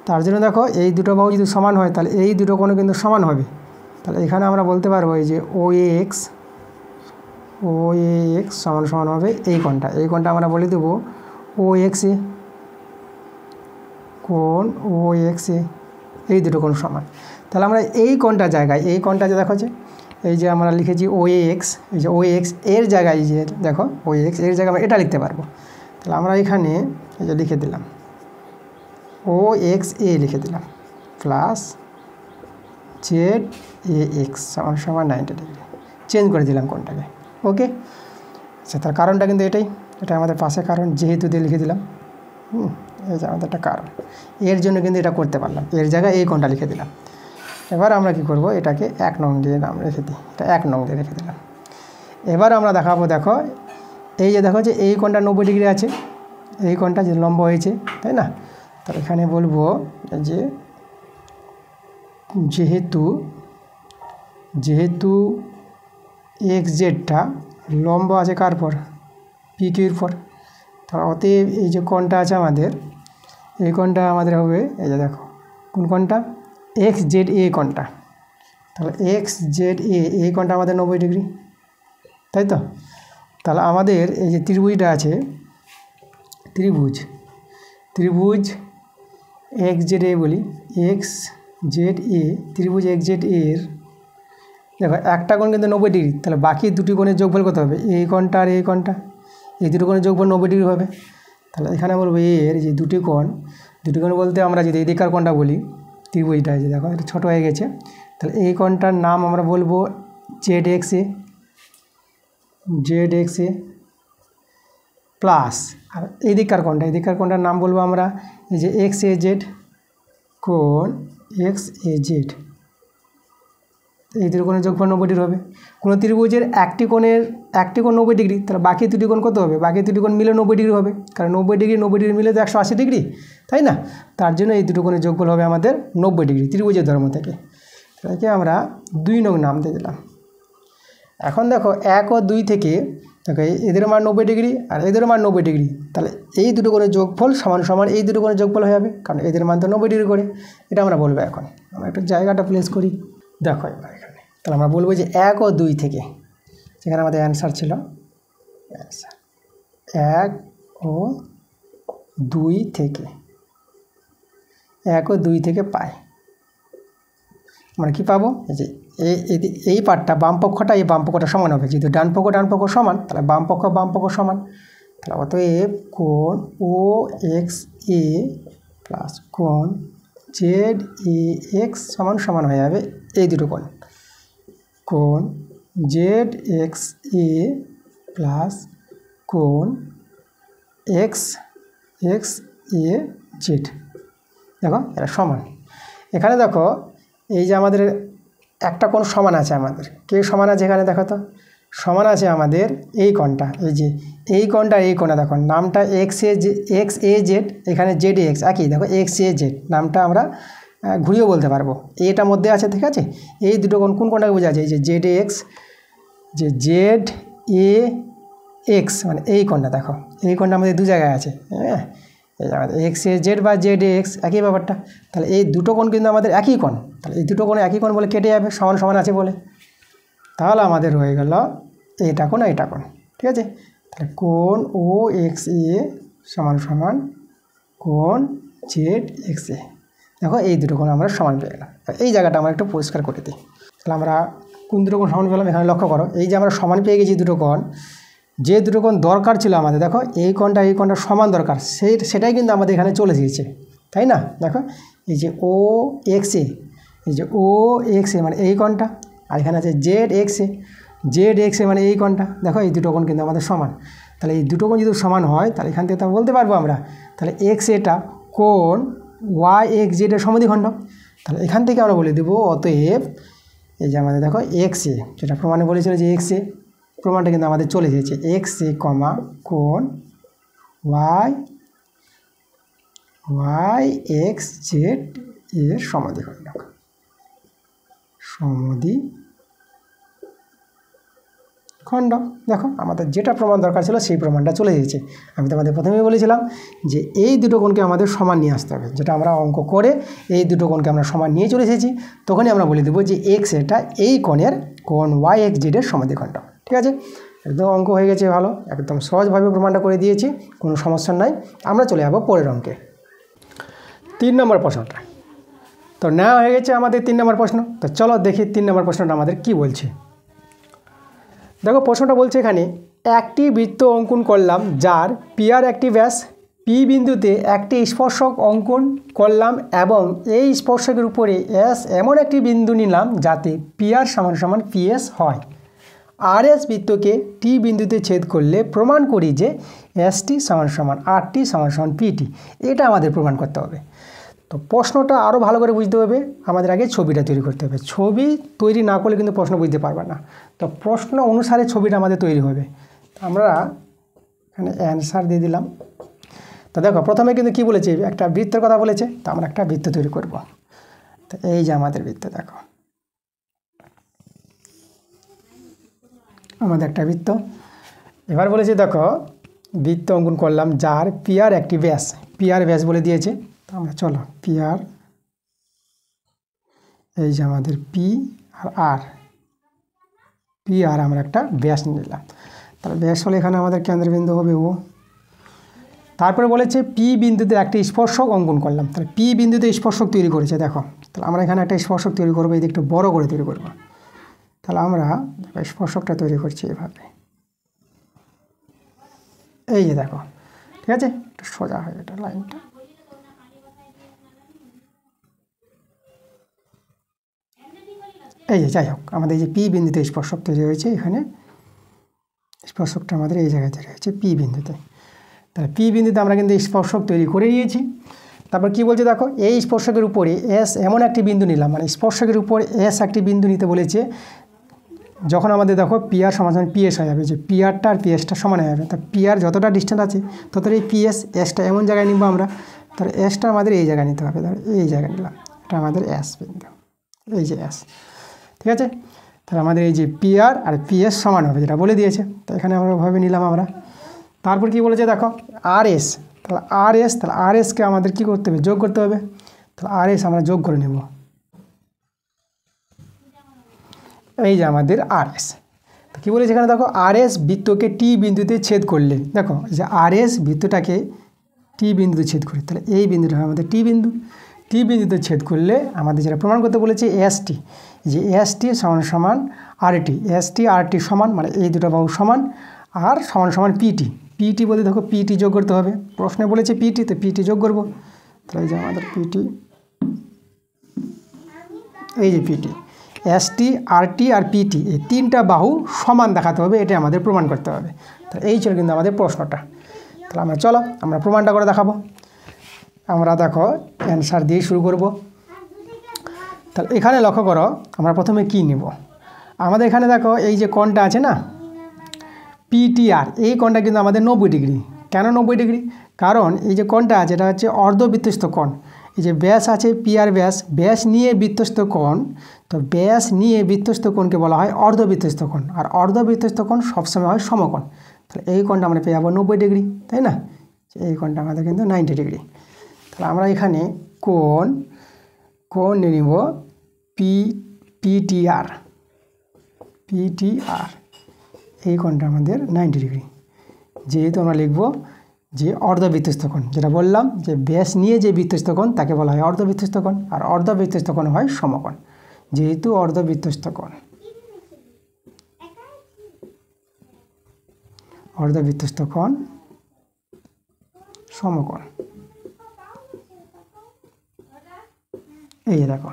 তার জন্য দেখো এই দুটো বাহু যদি সমান হয় তাহলে এই দুটো কোণও কিন্তু সমান হবে। তাহলে এখানে আমরা বলতে পারবো এই যে ও এ এক্স সমান হবে এই কোণটা আমরা বলে দেবো ও এক্স এ, কোণ ও এক্স এ, এই দুটো কোণ সমান। তাহলে আমরা এই কোণটার জায়গায়, এই কোণটা যে দেখো যে এই যে আমরা লিখেছি ও এক্স, এই যে ও এক্স এর জায়গায় যে দেখো ও এক্স এর জায়গায় আমরা এটা লিখতে পারবো। তাহলে আমরা এখানে এই যে লিখে দিলাম ও এক্স এ লিখে দিলাম প্লাস জেড এ এক্স সমান 90 ডিগ্রি, চেঞ্জ করে দিলাম কোণটাকে। ওকে, আচ্ছা, তার কারণটা কিন্তু এটা আমাদের পাশে কারণ, যেহেতু দিয়ে লিখে দিলাম। এই যে আমাদের একটা কারণ, এর জন্য কিন্তু এটা করতে পারলাম, এর জায়গায় এই কোণটা লিখে দিলাম। এবার আমরা কি করব, এটাকে 1 নং দিয়ে নাম রেখে দিই, এটা 1 নং দিয়ে রেখে দিলাম। এবার আমরা দেখাবো, দেখো এই যে দেখো যে এই কোণটা 90 ডিগ্রি আছে, এই কোণটা যে লম্ব হয়েছে, তাই না? তাহলে এখানে বলবো যে যেহেতু এক্স জেডটা লম্ব আছে কার পর, পি কিউর পর, তাহলে অতএব এই যে কোণটা আছে আমাদের, এই কোণটা আমাদের হবে এই যে দেখো কোন কোণটা, এক্স জেড এ কোণটা। তাহলে এক্স জেড এ এই কোণটা আমাদের 90 ডিগ্রি, তাই তো? তাহলে আমাদের এই যে ত্রিভুজটা আছে, ত্রিভুজ এক্স জেড এ বলি, এক্স জেড এ, ত্রিভুজ এক্স জেড এর দেখো একটা কোণ কিন্তু 90 ডিগ্রি, তাহলে বাকি দুটি কোণের যোগফল কত হবে, এই কোণটা আর এই কোণটা, এই দুটো কোণের যোগফল 90 ডিগ্রি হবে। তাহলে এখানে বলবো এর যে দুটি কোণ বলতে আমরা যদি এদিকার কোণটা বলি, ত্রিভুজটা যে দেখো এটা ছোটো হয়ে গেছে, তাহলে এই কোণটার নাম আমরা বলবো জেড এক্স এ প্লাস, আর এদিকার কোণটার নাম বলবো আমরা এই যে এক্স এ জেড, কোণ এক্স এ জেড, এই দুটো কোণের যোগফল 90 ডিগ্রি হবে। কোনো ত্রিভুজের একটি কোণ 90 ডিগ্রি, তাহলে বাকি দুটি কোণ কত হবে? বাকি দুটি কোণ মিলে 90 ডিগ্রি হবে, কারণ 90 ডিগ্রি মিলে তো 180 ডিগ্রি, তাই না? তার জন্য এই দুটো কোণের যোগফল হবে আমাদের 90 ডিগ্রি ত্রিভুজের ধর্ম থেকে। তাহলে আমরা 2 নং নাম দিয়ে দিলাম। এখন দেখো 1 ও 2 থেকে দেখো এদের মান 90 ডিগ্রি আর এদের মান 90 ডিগ্রি, তাহলে এই দুটো কোণের যোগফল সমান সমান এই দুটো কোণের যোগফল হয়ে যাবে, কারণ এদের মান তো 90 ডিগ্রি করে। এটা আমরা বলবো। এখন আমরা একটু জায়গাটা প্লেস করি, দেখো এবার এখানে তাহলে আমরা বলবো যে 1 ও 2 থেকে, যেখানে আমাদের অ্যান্সার ছিল 1 ও 2 থেকে, 1 ও 2 থেকে পাই আমরা কী পাবো? এই পার্টটা বাম পক্ষটা এই বাম পক্ষটা সমান হবে, যেহেতু ডান পক্ষ সমান, তাহলে বাম পক্ষ সমান। তাহলে অতএব কোণ ও এক্স এ প্লাস কোণ জেড এ এক্স সমান সমান হয়ে যাবে এই দুটো কোণ জেড এক্স এ প্লাস কোণ এক্স এক্স এ জেড। দেখো এটা সমান। এখানে দেখো এই যে আমাদের একটা কোণ সমান আছে, আমাদের কে সমান আছে? এখানে দেখো তো সমান আছে আমাদের এই কোণটা, এই যে এই কোণটা এই কোণটা দেখো নামটা এক্স এ জেড, এখানে জেড এ এক্স একই, দেখো এক্স এ জেড নামটা আমরা ঘুরিয়েও বলতে পারবো, এটার মধ্যে আছে, ঠিক আছে? এই দুটো কোণ কোন কোণটাকে বোঝা যায়? এই যে জেড এ এক্স, যে জেড এ এক্স মানে এই কোণটা, দেখো এই কোণটা আমাদের দু জায়গায় আছে, হ্যাঁ, এই যে আমাদের এক্স এ জেড বা জেড এ এক্স একই ব্যাপারটা। তাহলে এই দুটো কোণ কিন্তু আমাদের একই কোণ, তাহলে এই দুটো কোণ একই কোণ বলে কেটে যাবে, সমান সমান আছে বলে। তাহলে আমাদের হয়ে গেল এটা কোণ এটা কোণ, ঠিক আছে? তাহলে কোণ ও এক্স এ সমান সমান কোণ জেড এক্স এ। দেখো এই দুটো কোণ আমরা সমান পেয়ে গেলাম। এই জায়গাটা আমরা একটু পরিষ্কার করে দিই। তাহলে আমরা কোন দুটো কোণ সমান পেলাম? এখানে লক্ষ্য করো, এই যে আমরা সমান পেয়ে গেছি দুটো কোণ, যে দুটো কোণ দরকার ছিল আমাদের, দেখো এই কোণটা সমান দরকার, সেটাই কিন্তু আমাদের এখানে চলে এসেছে, তাই না? দেখো এই যে ও এক্স এ, এই যে ও এক্স এ মানে এই কোণটা, আর এখানে আছে জেড এক্স এ মানে এই কোণটা। দেখো এই দুটো কোণ কিন্তু আমাদের সমান। তাহলে এই দুটো কোণ যদি সমান হয়, তাহলে এখান থেকে তো বলতে পারবো আমরা, তাহলে এক্স এটা কোণ ওয়াই এক্স জেডের সমদ্বিখণ্ডক। তাহলে এখান থেকে আমরা বলে দেবো অতএব এই যে আমাদের দেখো এক্স এ, যেটা প্রমাণে বলেছিল যে এক্স এ, প্রমাণটা কিন্তু আমাদের চলে এসেছে, এক্স এ কমা কোণ ওয়াই এক্স জেড এর সমদ্বিখণ্ডক। দেখো আমাদের যেটা প্রমাণ দরকার ছিল সেই প্রমাণটা চলে এসেছে। আমি তোমাদের প্রথমেই বলেছিলাম যে এই দুটো কোণকে আমাদের সমান নিয়ে আসতে হবে, যেটা আমরা অঙ্ক করে এই দুটো কোণকে আমরা সমান নিয়ে চলে এসেছি। তখনই আমরা বলে দেবো যে এক্স এটা এই কোণের কোণ ওয়াই এক্স জেডের সমদ্বিখণ্ডক, ঠিক আছে? একদম অঙ্ক হয়ে গেছে, ভালো, একদম সহজভাবে প্রমাণটা করে দিয়েছি, কোনো সমস্যা নাই। আমরা চলে যাবো পরের অঙ্কে, 3 নম্বর প্রশ্নটা। তো নেওয়া হয়ে গেছে আমাদের 3 নম্বর প্রশ্ন। তো চলো দেখি 3 নম্বর প্রশ্নটা আমাদের কি বলছে। দেখো প্রশ্নটা বলছে এখানে, একটি বৃত্ত অঙ্কন করলাম যার পিআর একটি ব্যাস, পি বিন্দুতে একটি স্পর্শক অঙ্কন করলাম এবং এই স্পর্শকের উপরে এস এমন একটি বিন্দু নিলাম যাতে পিআর সমান সমান পিএস হয়। আর এস বৃত্তকে টি বিন্দুতে ছেদ করলে প্রমাণ করি যে এসটি সমান সমান আরটি সমান সমান পিটি। এটা আমাদের প্রমাণ করতে হবে। তো প্রশ্নটা আরও ভালো করে বুঝতে হবে, আমাদের আগে ছবিটা তৈরি করতে হবে। ছবি তৈরি না করলে কিন্তু প্রশ্ন বুঝতে পারবে না। তো প্রশ্ন অনুসারে ছবিটা আমাদের তৈরি হবে। আমরা এখানে অ্যান্সার দিয়ে দিলাম। তো দেখো প্রথমে কিন্তু কি বলেছে, একটা বৃত্তের কথা বলেছে, তো আমরা একটা বৃত্ত তৈরি করব। তো এই যে আমাদের বৃত্ত, দেখো আমাদের একটা বৃত্ত। এবার বলেছে দেখো বৃত্ত অঙ্কন করলাম যার পিআর একটি ব্যাস, পিআর ব্যাস বলে দিয়েছে। তো আমরা চলো পিআর, এই যে আমাদের পি আর পিআর আমরা একটা ব্যাস নিলাম। তাহলে ব্যাস হলে এখানে আমাদের কেন্দ্রবিন্দু হবে ও। তারপরে বলেছে পি বিন্দুতে একটি স্পর্শক অঙ্কন করলাম। তাহলে পি বিন্দুতে স্পর্শক তৈরি করেছে, দেখো তাহলে আমরা এখানে একটা স্পর্শক তৈরি করবো, এই দিকটা বড় করে তৈরি করবো। তাহলে আমরা স্পর্শকটা তৈরি করছি এভাবে, এই যে দেখো, ঠিক আছে, একটু সোজা হয় এটা লাইনটা। এই যে যাই হোক আমাদের এই যে পি বিন্দুতে স্পর্শক তৈরি হয়েছে, এখানে স্পর্শকটা আমাদের এই জায়গায় তৈরি হয়েছে পি বিন্দুতে। তাহলে পি বিন্দুতে আমরা কিন্তু স্পর্শক তৈরি করে নিয়েছি। তারপর কি বলছে দেখো, এই স্পর্শকের উপরে এস এমন একটি বিন্দু নিলাম, মানে স্পর্শকের উপর এস একটি বিন্দু নিতে বলেছে, যখন আমাদের দেখো পিআর সমান পিএস হয়ে যাবে, যে পিআরটা আর পিএসটা সমান হয়ে যাবে। তা পিআর যতটা ডিস্টেন্স আছে ততটা এই পিএস, এসটা এমন জায়গায় নিব আমরা, তাহলে এসটা আমাদের এই জায়গায় নিতে হবে, ধর এই জায়গায় নিলাম, এটা আমাদের এস বিন্দু, এই যে এস, ঠিক আছে। তাহলে আমাদের এই যে পিআর আর পিএস সমান হবে, যেটা বলে দিয়েছে, তো এখানে আমরা ভাবে নিলাম আমরা। তারপর কি বলেছে দেখো, আর এস, তাহলে আর এস, তাহলে আর এসকে আমাদের কী করতে হবে, যোগ করতে হবে। তাহলে আর এস আমরা যোগ করে নেব, এই যে আমাদের আর এস। তো কী বলেছে এখানে দেখো, আর এস বৃত্তকে টি বিন্দুতে ছেদ করলে, দেখো যে আর এস বৃত্তটাকে টি বিন্দুতে ছেদ করে, তাহলে এই বিন্দুটা হয় আমাদের টি বিন্দু। টি বিন্দুতে ছেদ করলে আমাদের যেটা প্রমাণ করতে বলেছে এস টি, যে এস টি সমান সমান আর টি, এস টি আর টি সমান, মানে এই দুটো বাহু সমান, আর সমান সমান পিটি। পিটি বলতে দেখো পিটি যোগ করতে হবে, প্রশ্নে বলেছে পিটি, তো পিটি যোগ করবো। তাহলে এই যে আমাদের পিটি, এই যে পিটি, এস টি আর টি আর পিটি, এই তিনটা বাহু সমান দেখাতে হবে, এটা আমাদের প্রমাণ করতে হবে। তাহলে এই ছিল কিন্তু আমাদের প্রশ্নটা। তাহলে আমরা চলো আমরা প্রমাণটা করে দেখাবো। আমরা দেখো অ্যান্সার দিয়ে শুরু করব। তাহলে এখানে লক্ষ্য করো, আমরা প্রথমে কি নিব, আমাদের এখানে দেখো এই যে কোণটা আছে না পিটিআর, এই কোণটা কিন্তু আমাদের 90 ডিগ্রি। কেন 90 ডিগ্রি? কারণ এই যে কোণটা আছে এটা হচ্ছে অর্ধবৃত্তস্থ কোণ। এই যে ব্যাস আছে পিআর ব্যাস, ব্যাস নিয়ে বৃত্তস্থ কোণ, তো ব্যাস নিয়ে বৃত্তস্থ কোণকে বলা হয় অর্ধবৃত্তস্থ কোণ, আর অর্ধবৃত্তস্থ কোণ সবসময় হয় সমকোণ। তাহলে এই কোণটা আমরা পেয়ে যাবো 90 ডিগ্রি, তাই না? এই কোণটা আমাদের কিন্তু 90 ডিগ্রি। তাহলে আমরা এখানে কোণ নিয়ে নিব পিটিআর, এই কোণটা আমাদের 90 ডিগ্রি। যেহেতু আমরা লিখব যে অর্ধবৃত্তস্থ কোণ, যেটা বললাম যে ব্যাস নিয়ে যে বৃত্তস্থ কোণ তাকে বলা হয় অর্ধবৃত্তস্থ কোণ, আর অর্ধবৃত্তস্থ কোণ হয় সমকোণ। যেহেতু অর্ধবৃত্তস্থ কোণ, সমকোণ, এই যে দেখো।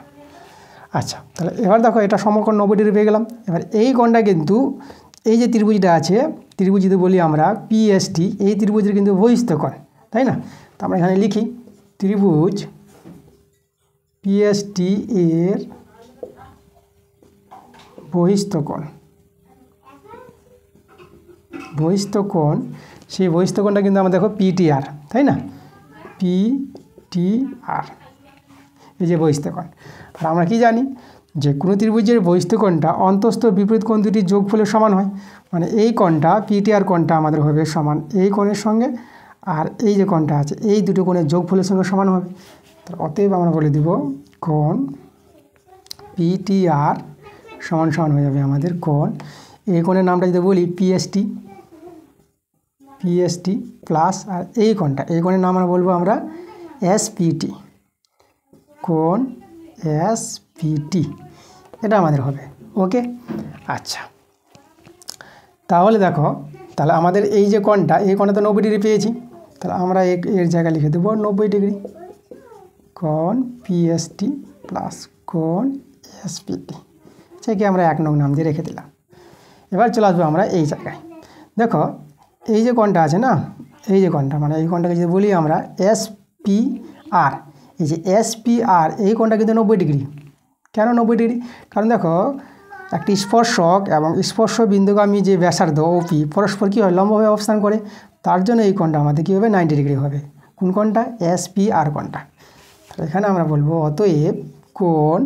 আচ্ছা, তাহলে এবার দেখো এটা সমকোণ 90 ডিগ্রি পেয়ে গেলাম। এবার এই কোণটা কিন্তু এই যে ত্রিভুজটা আছে, ত্রিভুজ যদি বলি আমরা পিএসটি, এই ত্রিভুজের কিন্তু বহিস্থ কোণ, তাই না? তো আমরা এখানে লিখি ত্রিভুজ পিএসটি এর বহিস্থ কোণ, সেই বহিস্থ কোণটা কিন্তু আমরা দেখো পিটিআর, তাই না? পিটিআর, এই যে বহিস্থ কোণ। আর আমরা কি জানি যে কোনো ত্রিভুজের বহিস্থ কোণটা অন্তস্থ বিপরীত কোণ দুটির যোগফলের সমান হয়, মানে এই কোণটা পিটিআর কোণটা আমাদের হবে সমান এই কোণের সঙ্গে, আর এই যে কোণটা আছে এই দুটো কোণের যোগফলের সঙ্গে সমান হবে। তো অতএব আমরা বলে দিব কোণ পিটিআর সমান সমান হয়ে যাবে আমাদের কোণ, এই কোণের নামটা যদি বলি পিএসটি প্লাস, আর এই কোণের নাম আমরা বলবো আমরা এসপিটি, কোণ এসপিটি, এটা আমাদের হবে। ওকে, আচ্ছা তাহলে দেখো, তাহলে আমাদের এই যে কোণটা, এই কোণটা তো 90 ডিগ্রি পেয়েছি, তাহলে আমরা এর জায়গায় লিখে দেবো 90 ডিগ্রি, কোণ পিএসটি প্লাস কোণ এসপিটি, সেকে আমরা 1 নং নাম দিয়ে রেখে দিলাম। এবার চলে আসবো আমরা এই জায়গায়। দেখো এই যে কোণটা আছে না, এই যে কোণটা, মানে এই কোণটাকে যদি বলি আমরা এসপিআর, এই যে এসপিআর, এই কোণটা কিন্তু 90 ডিগ্রি। কেন 90 ডিগ্রি? কারণ দেখো একটি স্পর্শক এবং স্পর্শ বিন্দুগামী যে ব্যাসার্ধ ওপি পরস্পর কী হয়, লম্বভাবে অবস্থান করে, তার জন্য এই কোণটা আমাদের কী হবে, 90 ডিগ্রি হবে। কোন কোণটা? এসপিআর কোণটা। তাহলে এখানে আমরা বলবো অতএব কোণ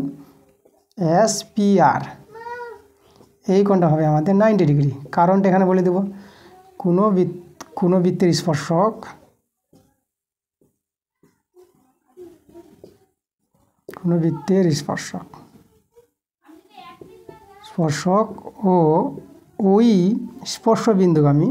এসপিআর, এই কোণটা হবে আমাদের 90 ডিগ্রি। কারণটা এখানে বলে দেব, কোনো বৃত্তের স্পর্শক ও ওই স্পর্শ বিন্দুগামী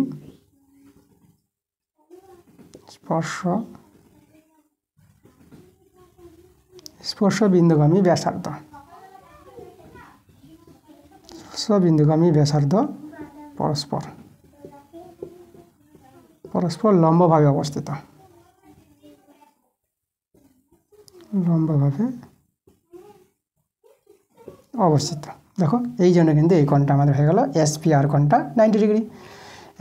ব্যাসার্ধ পরস্পর লম্বভাবে অবস্থিত, দেখো এই জন্য কিন্তু এই কোণটা আমাদের হয়ে গেল এসপিআর কোণটা 90 ডিগ্রি।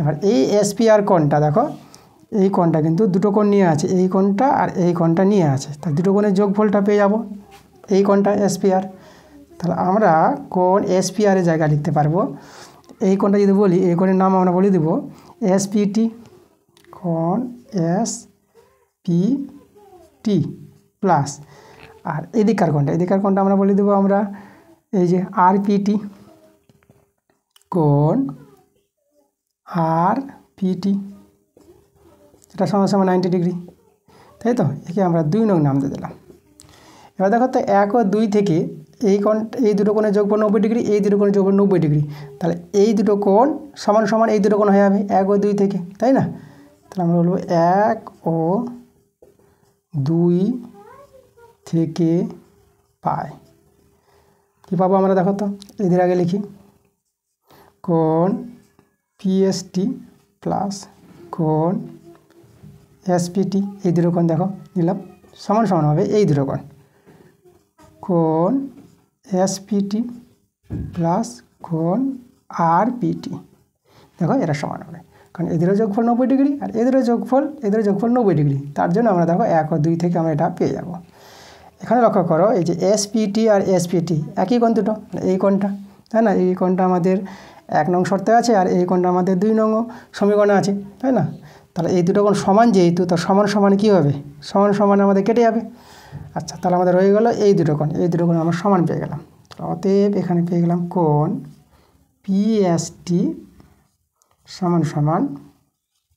এবার এই এসপিআর কোণটা দেখো এই কোণটা কিন্তু দুটো কোণ নিয়ে আছে, এই কোণটা আর এই কোণটা নিয়ে আছে, তাই দুটো কোণের যোগফলটা পেয়ে যাব এই কোণটা এসপিআর। তাহলে আমরা কোণ এসপিআরের জায়গায় লিখতে পারবো এই কোণটা যদি বলি, এই কোণের নাম আমরা বলে দেব এসপিটি, কোণ এসপিটি প্লাস, আর এদিকার কোণটা আমরা বলে দেবো আমরা এই যে আরপিটি, কোণ আরপিটি, এটা সমান 90 ডিগ্রি, তাই তো? একে আমরা 2 নং নাম দিয়ে দিলাম। এবার দেখো তো 1 ও 2 থেকে এই দুটো কোণের যোগফল 90 ডিগ্রি, এই দুটো কোণের যোগফল 90 ডিগ্রি, তাহলে এই দুটো কোণ সমান সমান এই দুটো কোণ হয়ে যাবে 1 ও 2 থেকে, তাই না? তাহলে আমরা বলবো 1 ও 2 থেকে পাই। কী পাবো আমরা দেখো তো, এদের আগে লিখি কোণ পিএসটি প্লাস কোণ এসপিটি, এই দুটো কোণ দেখো নিলাম, সমান সমান হবে এই দুটো কোণ, কোণ এসপিটি প্লাস কোণ আরপিটি, দেখো এরা সমান হবে, কারণ এদেরও যোগফল 90 ডিগ্রি আর এদেরও যোগফল 90 ডিগ্রি, তার জন্য আমরা দেখো 1 ও 2 থেকে আমরা এটা পেয়ে যাব। এখানে লক্ষ্য করো এই যে এসপিটি আর এসপিটি একই কোণ দুটো, এই কোণটা, তাই না? এই কোণটা আমাদের 1 নং শর্তে আছে আর এই কোণটা আমাদের 2 নং সমীকরণে আছে, তাই না? তাহলে এই দুটো কোণ সমান যেহেতু, তো সমান সমান কী হবে, সমান সমান আমাদের কেটে যাবে। আচ্ছা, তাহলে আমাদের রয়ে গেল এই দুটো কোণ আমরা সমান পেয়ে গেলাম। অতএব এখানে পেয়ে গেলাম কোণ পিএসটি সমান সমান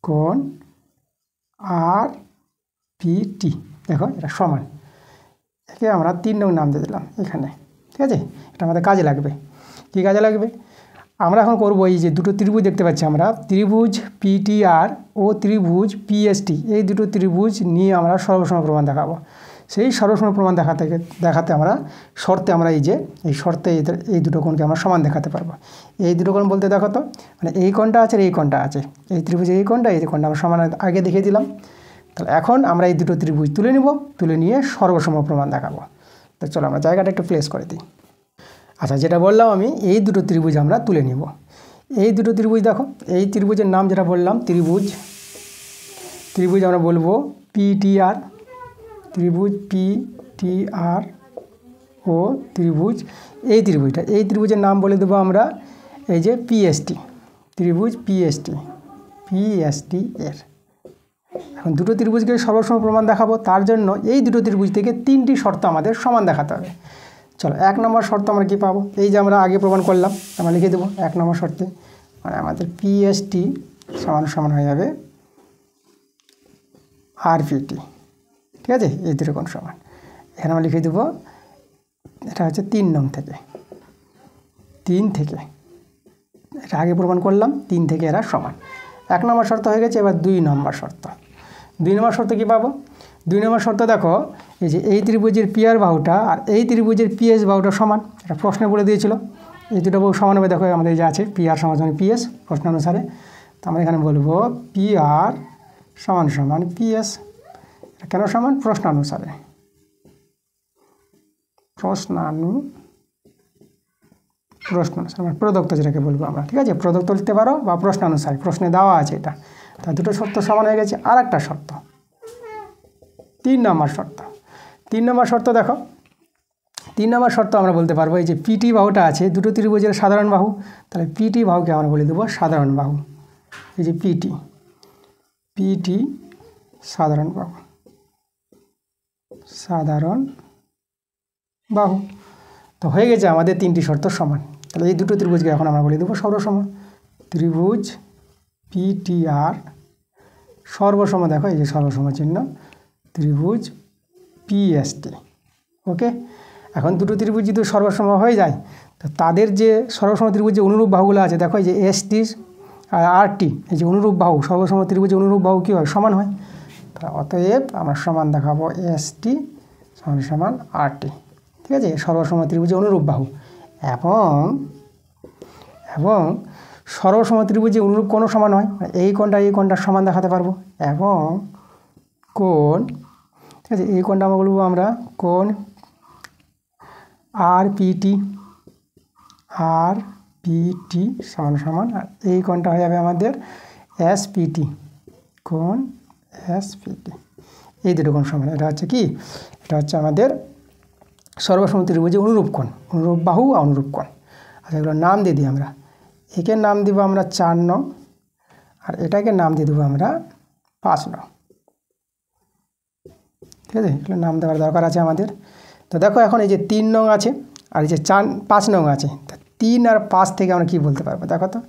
কোণ আর পিটি, দেখো এটা সমান, একে আমরা 3 নং নাম দিয়ে দিলাম এখানে, ঠিক আছে? এটা আমাদের কাজে লাগবে। কী কাজে লাগবে? আমরা এখন করবো এই যে দুটো ত্রিভুজ দেখতে পাচ্ছি আমরা, ত্রিভুজ পিটিআর ও ত্রিভুজ পিএসটি, এই দুটো ত্রিভুজ নিয়ে আমরা সর্বসম প্রমাণ দেখাবো। সেই সর্বসম প্রমাণ দেখাতে আমরা শর্তে আমরা এই শর্তে এই দুটো কোণকে আমরা সমান দেখাতে পারবো। এই দুটো কোণ বলতে দেখো তো, মানে এই কোণটা আছে আর এই কোণটা আছে, এই ত্রিভুজে এই কোণটা আমরা সমান আগে দেখিয়ে দিলাম। তাহলে এখন আমরা এই দুটো ত্রিভুজ তুলে নিব, তুলে নিয়ে সর্বসম প্রমাণ দেখাবো। তো চলো আমরা জায়গাটা একটু প্লেস করে দিই। আচ্ছা, যেটা বললাম আমি, এই দুটো ত্রিভুজ আমরা তুলে নিব। এই দুটো ত্রিভুজ দেখো, এই ত্রিভুজের নাম যেটা বললাম ত্রিভুজ আমরা বলবো পিটিআর, ত্রিভুজ পিটিআর ও ত্রিভুজ এই ত্রিভুজের নাম বলে দেবো আমরা এই যে পিএসটি, ত্রিভুজ পিএসটি এর। এখন দুটো ত্রিভুজকে সর্বসম প্রমাণ দেখাবো, তার জন্য এই দুটো ত্রিভুজ থেকে 3টি শর্ত আমাদের সমান দেখাতে হবে। চলো, 1 নম্বর শর্ত আমরা কী পাবো, এই যে আমরা আগে প্রমাণ করলাম, আমরা লিখে দেবো 1 নম্বর শর্তে, মানে আমাদের পিএসটি সমান সমান হয়ে যাবে আরপিটি, ঠিক আছে? এই দুটো কোণ সমান, এখানে আমরা লিখে দেবো এটা হচ্ছে 3 নং থেকে, 3 থেকে, এটা আগে প্রমাণ করলাম, 3 থেকে এরা সমান। 1 নম্বর শর্ত হয়ে গেছে, এবার 2 নম্বর শর্ত। 2 নম্বর শর্ত কী পাবো? 2 নম্বর শর্ত দেখো, এই যে এই ত্রিভুজের পিআর বাহুটা আর এই ত্রিভুজের পিএস বাহুটা সমান, এটা প্রশ্নে বলে দিয়েছিল। এই দুটো বাহু সমান হবে, দেখো আমাদের যে আছে পিআর সমান সমান পিএস প্রশ্ন অনুসারে, তো আমরা এখানে বলবো পিআর সমান সমান পিএস। কেন সমান? প্রশ্ন অনুসারে, মানে প্রদত্ত যেটাকে বলবো আমরা, ঠিক আছে? প্রদত্ত লিখতে পারো বা প্রশ্নানুসারে, প্রশ্নে দেওয়া আছে এটা। তা দুটো শর্ত সমান হয়ে গেছে। আর একটা শর্ত, 3 নম্বর শর্ত। 3 নম্বর শর্ত দেখো, 3 নম্বর শর্ত আমরা বলতে পারবো এই যে পিটি বাহুটা আছে দুটো ত্রিভুজের সাধারণ বাহু, তাহলে পিটি বাহুকে আমরা বলে দেবো সাধারণ বাহু। এই যে পিটি সাধারণ বাহু, তো হয়ে গেছে আমাদের 3টি শর্ত সমান। তাহলে এই দুটো ত্রিভুজকে এখন আমরা বলে দেবো সর্বসম। ত্রিভুজ পিটিআর সর্বসম, দেখো এই যে সর্বসম চিহ্ন, ত্রিভুজ পিএসটি। ওকে, এখন দুটো ত্রিভুজ যদি সর্বসম হয়ে যায়, তো তাদের যে সর্বসম ত্রিভুজ যে অনুরূপ বাহুগুলো আছে, দেখো এই যে এসটি আর আরটি, এই যে অনুরূপ বাহু, সর্বসম ত্রিভুজে অনুরূপ বাহু কী হয়? সমান হয়। তা অতএব আমরা সমান দেখাবো এসটি সমান সমান আরটি, ঠিক আছে? সর্বসম ত্রিভুজে অনুরূপ বাহু এবং সর্বসম ত্রিভুজে অনুরূপ কোণও সমান হয়, এই কোণটা সমান দেখাতে পারবো, এবং কোণ, ঠিক আছে, এই কোণটা আমরা বলবো আমরা কোণ আরপিটি সমান সমান, আর এই কোণটা হয়ে যাবে আমাদের এসপিটি, কোণ এসপিটি, এই দুটো কোণ সমান। এটা হচ্ছে কি, এটা হচ্ছে আমাদের সর্বসম ত্রিভুজে অনুরূপ কোণ, অনুরূপ বাহু আর অনুরূপ কোণ। আচ্ছা, এগুলো নাম দিয়ে দিই আমরা। একে নাম দিব আমরা 4 নং, আর এটাকে নাম দিয়ে দেবো আমরা 5 নং। ঠিক আছে, এগুলো নাম দেওয়ার দরকার আছে আমাদের। তো দেখো এখন এই যে 3 নং আছে আর এই যে 5 নং আছে, 3 আর 5 থেকে আমরা কি বলতে পারবো? দেখো তো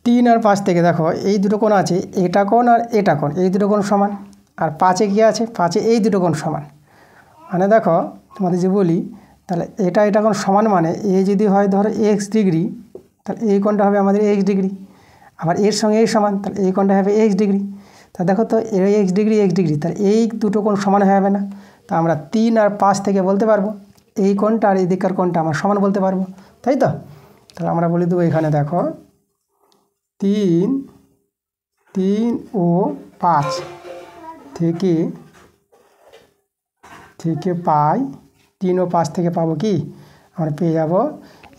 3 আর 5 থেকে দেখো এই দুটো কোণ আছে, এটা কোণ আর এটা কোণ, এই দুটো কোণ সমান। আর 5-এ কী আছে? 5-এ এই দুটো কোণ সমান। মানে দেখো তোমাদের যে বলি, তাহলে এটা কোণ সমান, মানে এ যদি হয় ধরো x ডিগ্রি, তাহলে এই কোণটা হবে আমাদের x ডিগ্রি। আবার এর সঙ্গে এই সমান, তাহলে এই কোণটা হবে x ডিগ্রি। তা দেখো তো এর x ডিগ্রি, তাহলে এই দুটো কোণ সমান হবে না। তা আমরা 3 আর 5 থেকে বলতে পারবো এই কোণটা আর এই দিককার কোণটা আমরা সমান বলতে পারবো, তাই তো? তাহলে আমরা বলে দেবো এখানে দেখো 3 ও 5 থেকে পাই, 3 ও 5 থেকে পাবো কি, আমরা পেয়ে যাব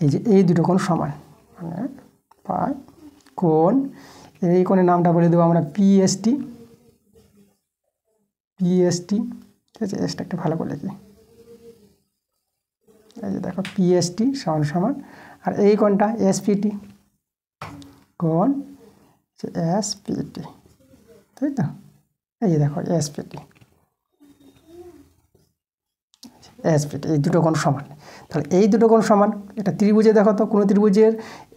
এই যে এই দুটো কোণ সমান, মানে পাই কোণ, এই কোণের নামটা বলে দেবো আমরা পিএসটি। ঠিক আছে, এসটা একটু ভালো করে লিখি। এই যে দেখো পিএসটি সমান সমান, আর এই কোণটা এসপিটি, কোণ এসপিটি, তাই তো? এই যে দেখো এসপিটি, এই দুটো কোণ সমান। তাহলে এই দুটো কোণ সমান, এটা ত্রিভুজে দেখো তো কোনো ত্রিভুজের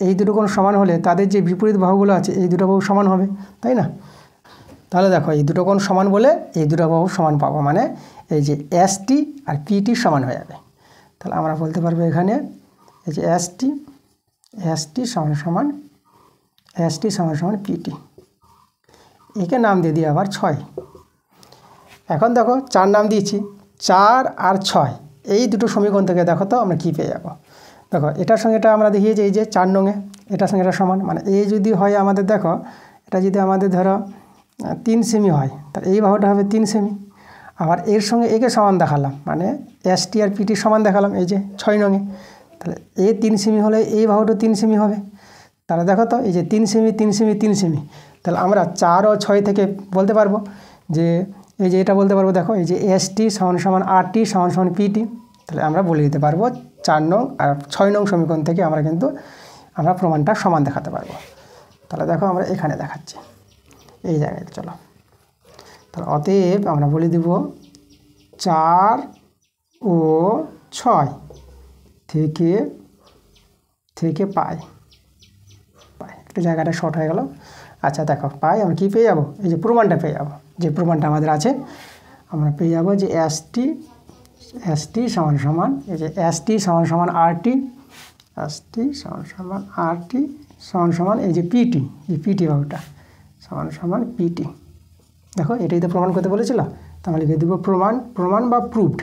এই দুটো কোণ সমান হলে তাদের যে বিপরীত বাহুগুলো আছে এই দুটো বাহু সমান হবে, তাই না? তাহলে দেখো এই দুটো কোণ সমান বলে এই দুটো বাহু সমান পাবো, মানে এই যে এসটি আর পিটি সমান হয়ে যাবে। তাহলে আমরা বলতে পারবো এখানে এই যে এসটি সমান সমান পিটি। একে নাম দিয়ে দিই আবার 6। এখন দেখো 4 নাম দিয়েছি, 4 আর 6 এই দুটো সমীকরণ থেকে দেখো তো আমরা কী পেয়ে যাবো। দেখো এটার সঙ্গে এটা আমরা দেখিয়েছি এই যে 4 নঙে, এটার সঙ্গে এটা সমান, মানে এই যদি হয় আমাদের, দেখো এটা যদি আমাদের ধরো 3 সেমি হয়, তাহলে এই বাহুটা হবে 3 সেমি। আবার এর সঙ্গে একে সমান দেখালাম, মানে এসটি আর পিটি সমান দেখালাম এই যে 6 নঙে, তাহলে এ 3 সেমি হলে এই বাহুটা 3 সেমি হবে। তাহলে দেখো তো এই যে 3 সেমি, তাহলে আমরা 4 ও 6 থেকে বলতে পারবো যে এই যে এটা বলতে পারবো, দেখো এই যে এসটি সমান সমান আরটি সমান সমান পিটি। তাহলে আমরা বলে দিতে পারবো 4 নং আর 6 নং সমীকরণ থেকে আমরা কিন্তু আমরা প্রমাণটা সমান দেখাতে পারবো। তাহলে দেখো আমরা এখানে দেখাচ্ছি এই জায়গায়, চলো তাহলে অতএব আমরা বলে দিব 4 ও 6 থেকে পাই একটু জায়গাটা শর্ট হয়ে গেল। আচ্ছা দেখো পাই আমরা কী পেয়ে যাবো, এই যে প্রমাণটা পেয়ে যাবো, যে প্রমাণটা আমাদের আছে আমরা পেয়ে যাবো যে এসটি সমান সমান এই যে এসটি সমান সমান আরটি, সমান সমান এই যে পিটি, এই পিটি বাহুটা সমান সমান পিটি। দেখো এটাই তো প্রমাণ করতে বলেছিল, তো আমরা লিখে দেবো প্রমাণ বা প্রুভড,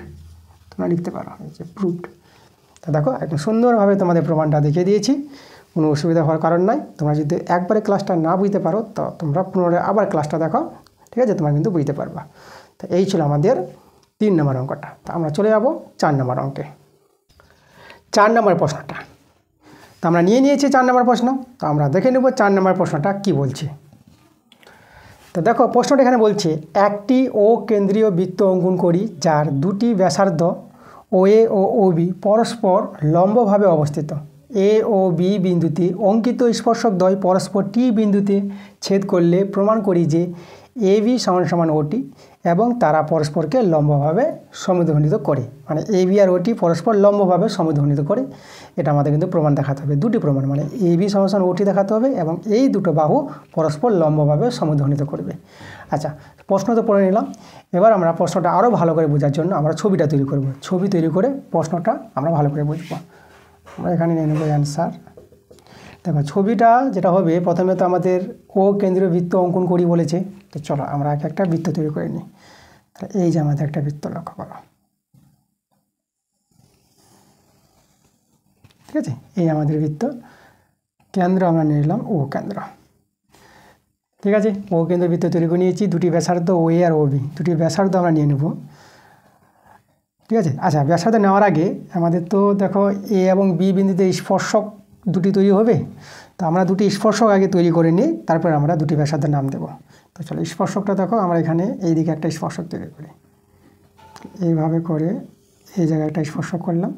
তোমরা লিখতে পারো এই যে প্রুভড। তা দেখো একদম সুন্দরভাবে তোমাদের প্রমাণটা দেখিয়ে দিয়েছি, কোনো অসুবিধা হওয়ার কারণ নাই। তোমরা যদি একবারে ক্লাসটা না বুঝতে পারো তো তোমরা পুনরায় আবার ক্লাসটা দেখো, ঠিক আছে, তোমরা কিন্তু বুঝতে পারবা। তো এই ছিল আমাদের 3 নম্বর অঙ্কটা। তো আমরা চলে যাব 4 নম্বর অঙ্কে। 4 নম্বর প্রশ্নটা তো আমরা নিয়েছি 4 নম্বর প্রশ্ন। তো আমরা দেখে নেব 4 নম্বর প্রশ্নটা কি বলছে। তো দেখো প্রশ্নটা এখানে বলছে একটি ও কেন্দ্রীয় বৃত্ত অঙ্কন করি যার দুটি ব্যাসার্ধ OA ও OB পরস্পর লম্বভাবে অবস্থিত। A ও B বিন্দুতে অঙ্কিত স্পর্শক দ্বয় পরস্পর T বিন্দুতে ছেদ করলে প্রমাণ করি যে AB সমান সমান OT এবং তারা পরস্পরকে লম্বভাবে সমদ্বিখণ্ডিত করে, মানে AB আর OT পরস্পর লম্বভাবে সমদ্বিখণ্ডিত করে। এটা আমাদের কিন্তু প্রমাণ দেখাতে হবে, দুটি প্রমাণ, মানে AB সমান সমান OT দেখাতে হবে এবং এই দুটো বাহু পরস্পর লম্বভাবে সমদ্বিখণ্ডিত করবে। আচ্ছা প্রশ্ন তো পড়ে নিলাম, এবার আমরা প্রশ্নটা আরও ভালো করে বোঝার জন্য আমরা ছবিটা তৈরি করব। ছবি তৈরি করে প্রশ্নটা আমরা ভালো করে বুঝবো। আমরা এখানে নিয়ে নেব অ্যান্সার। দেখো ছবিটা যেটা হবে, প্রথমে তো আমাদের ও কেন্দ্রীয় বৃত্ত অঙ্কন করি বলেছে, তো চলো আমরা একটা বৃত্ত তৈরি করে নিই। তাহলে এই যে আমাদের একটা বৃত্ত লক্ষ্য করো, ঠিক আছে, এই আমাদের বৃত্ত, কেন্দ্র আমরা নিয়ে নিলাম ও কেন্দ্র, ঠিক আছে। ও কেন্দ্র বৃত্ত তৈরি করে নিয়েছি, দুটি ব্যাসার্ধ OA আর OB, দুটি ব্যাসার্ধ আমরা নিয়ে নেব, ঠিক আছে। আচ্ছা ব্যাসার্ধ নেওয়ার আগে আমাদের তো দেখো A এবং B বিন্দুতে স্পর্শক দুটি তৈরি হবে, তো আমরা দুটি স্পর্শক আগে তৈরি করে নিই, তারপর আমরা দুটি ব্যাসার্ধের নাম দেব। তো চলো স্পর্শকটা দেখো, আমরা এখানে এই দিকে একটা স্পর্শক তৈরি করি, এইভাবে করে এই জায়গায় একটা স্পর্শক করলাম,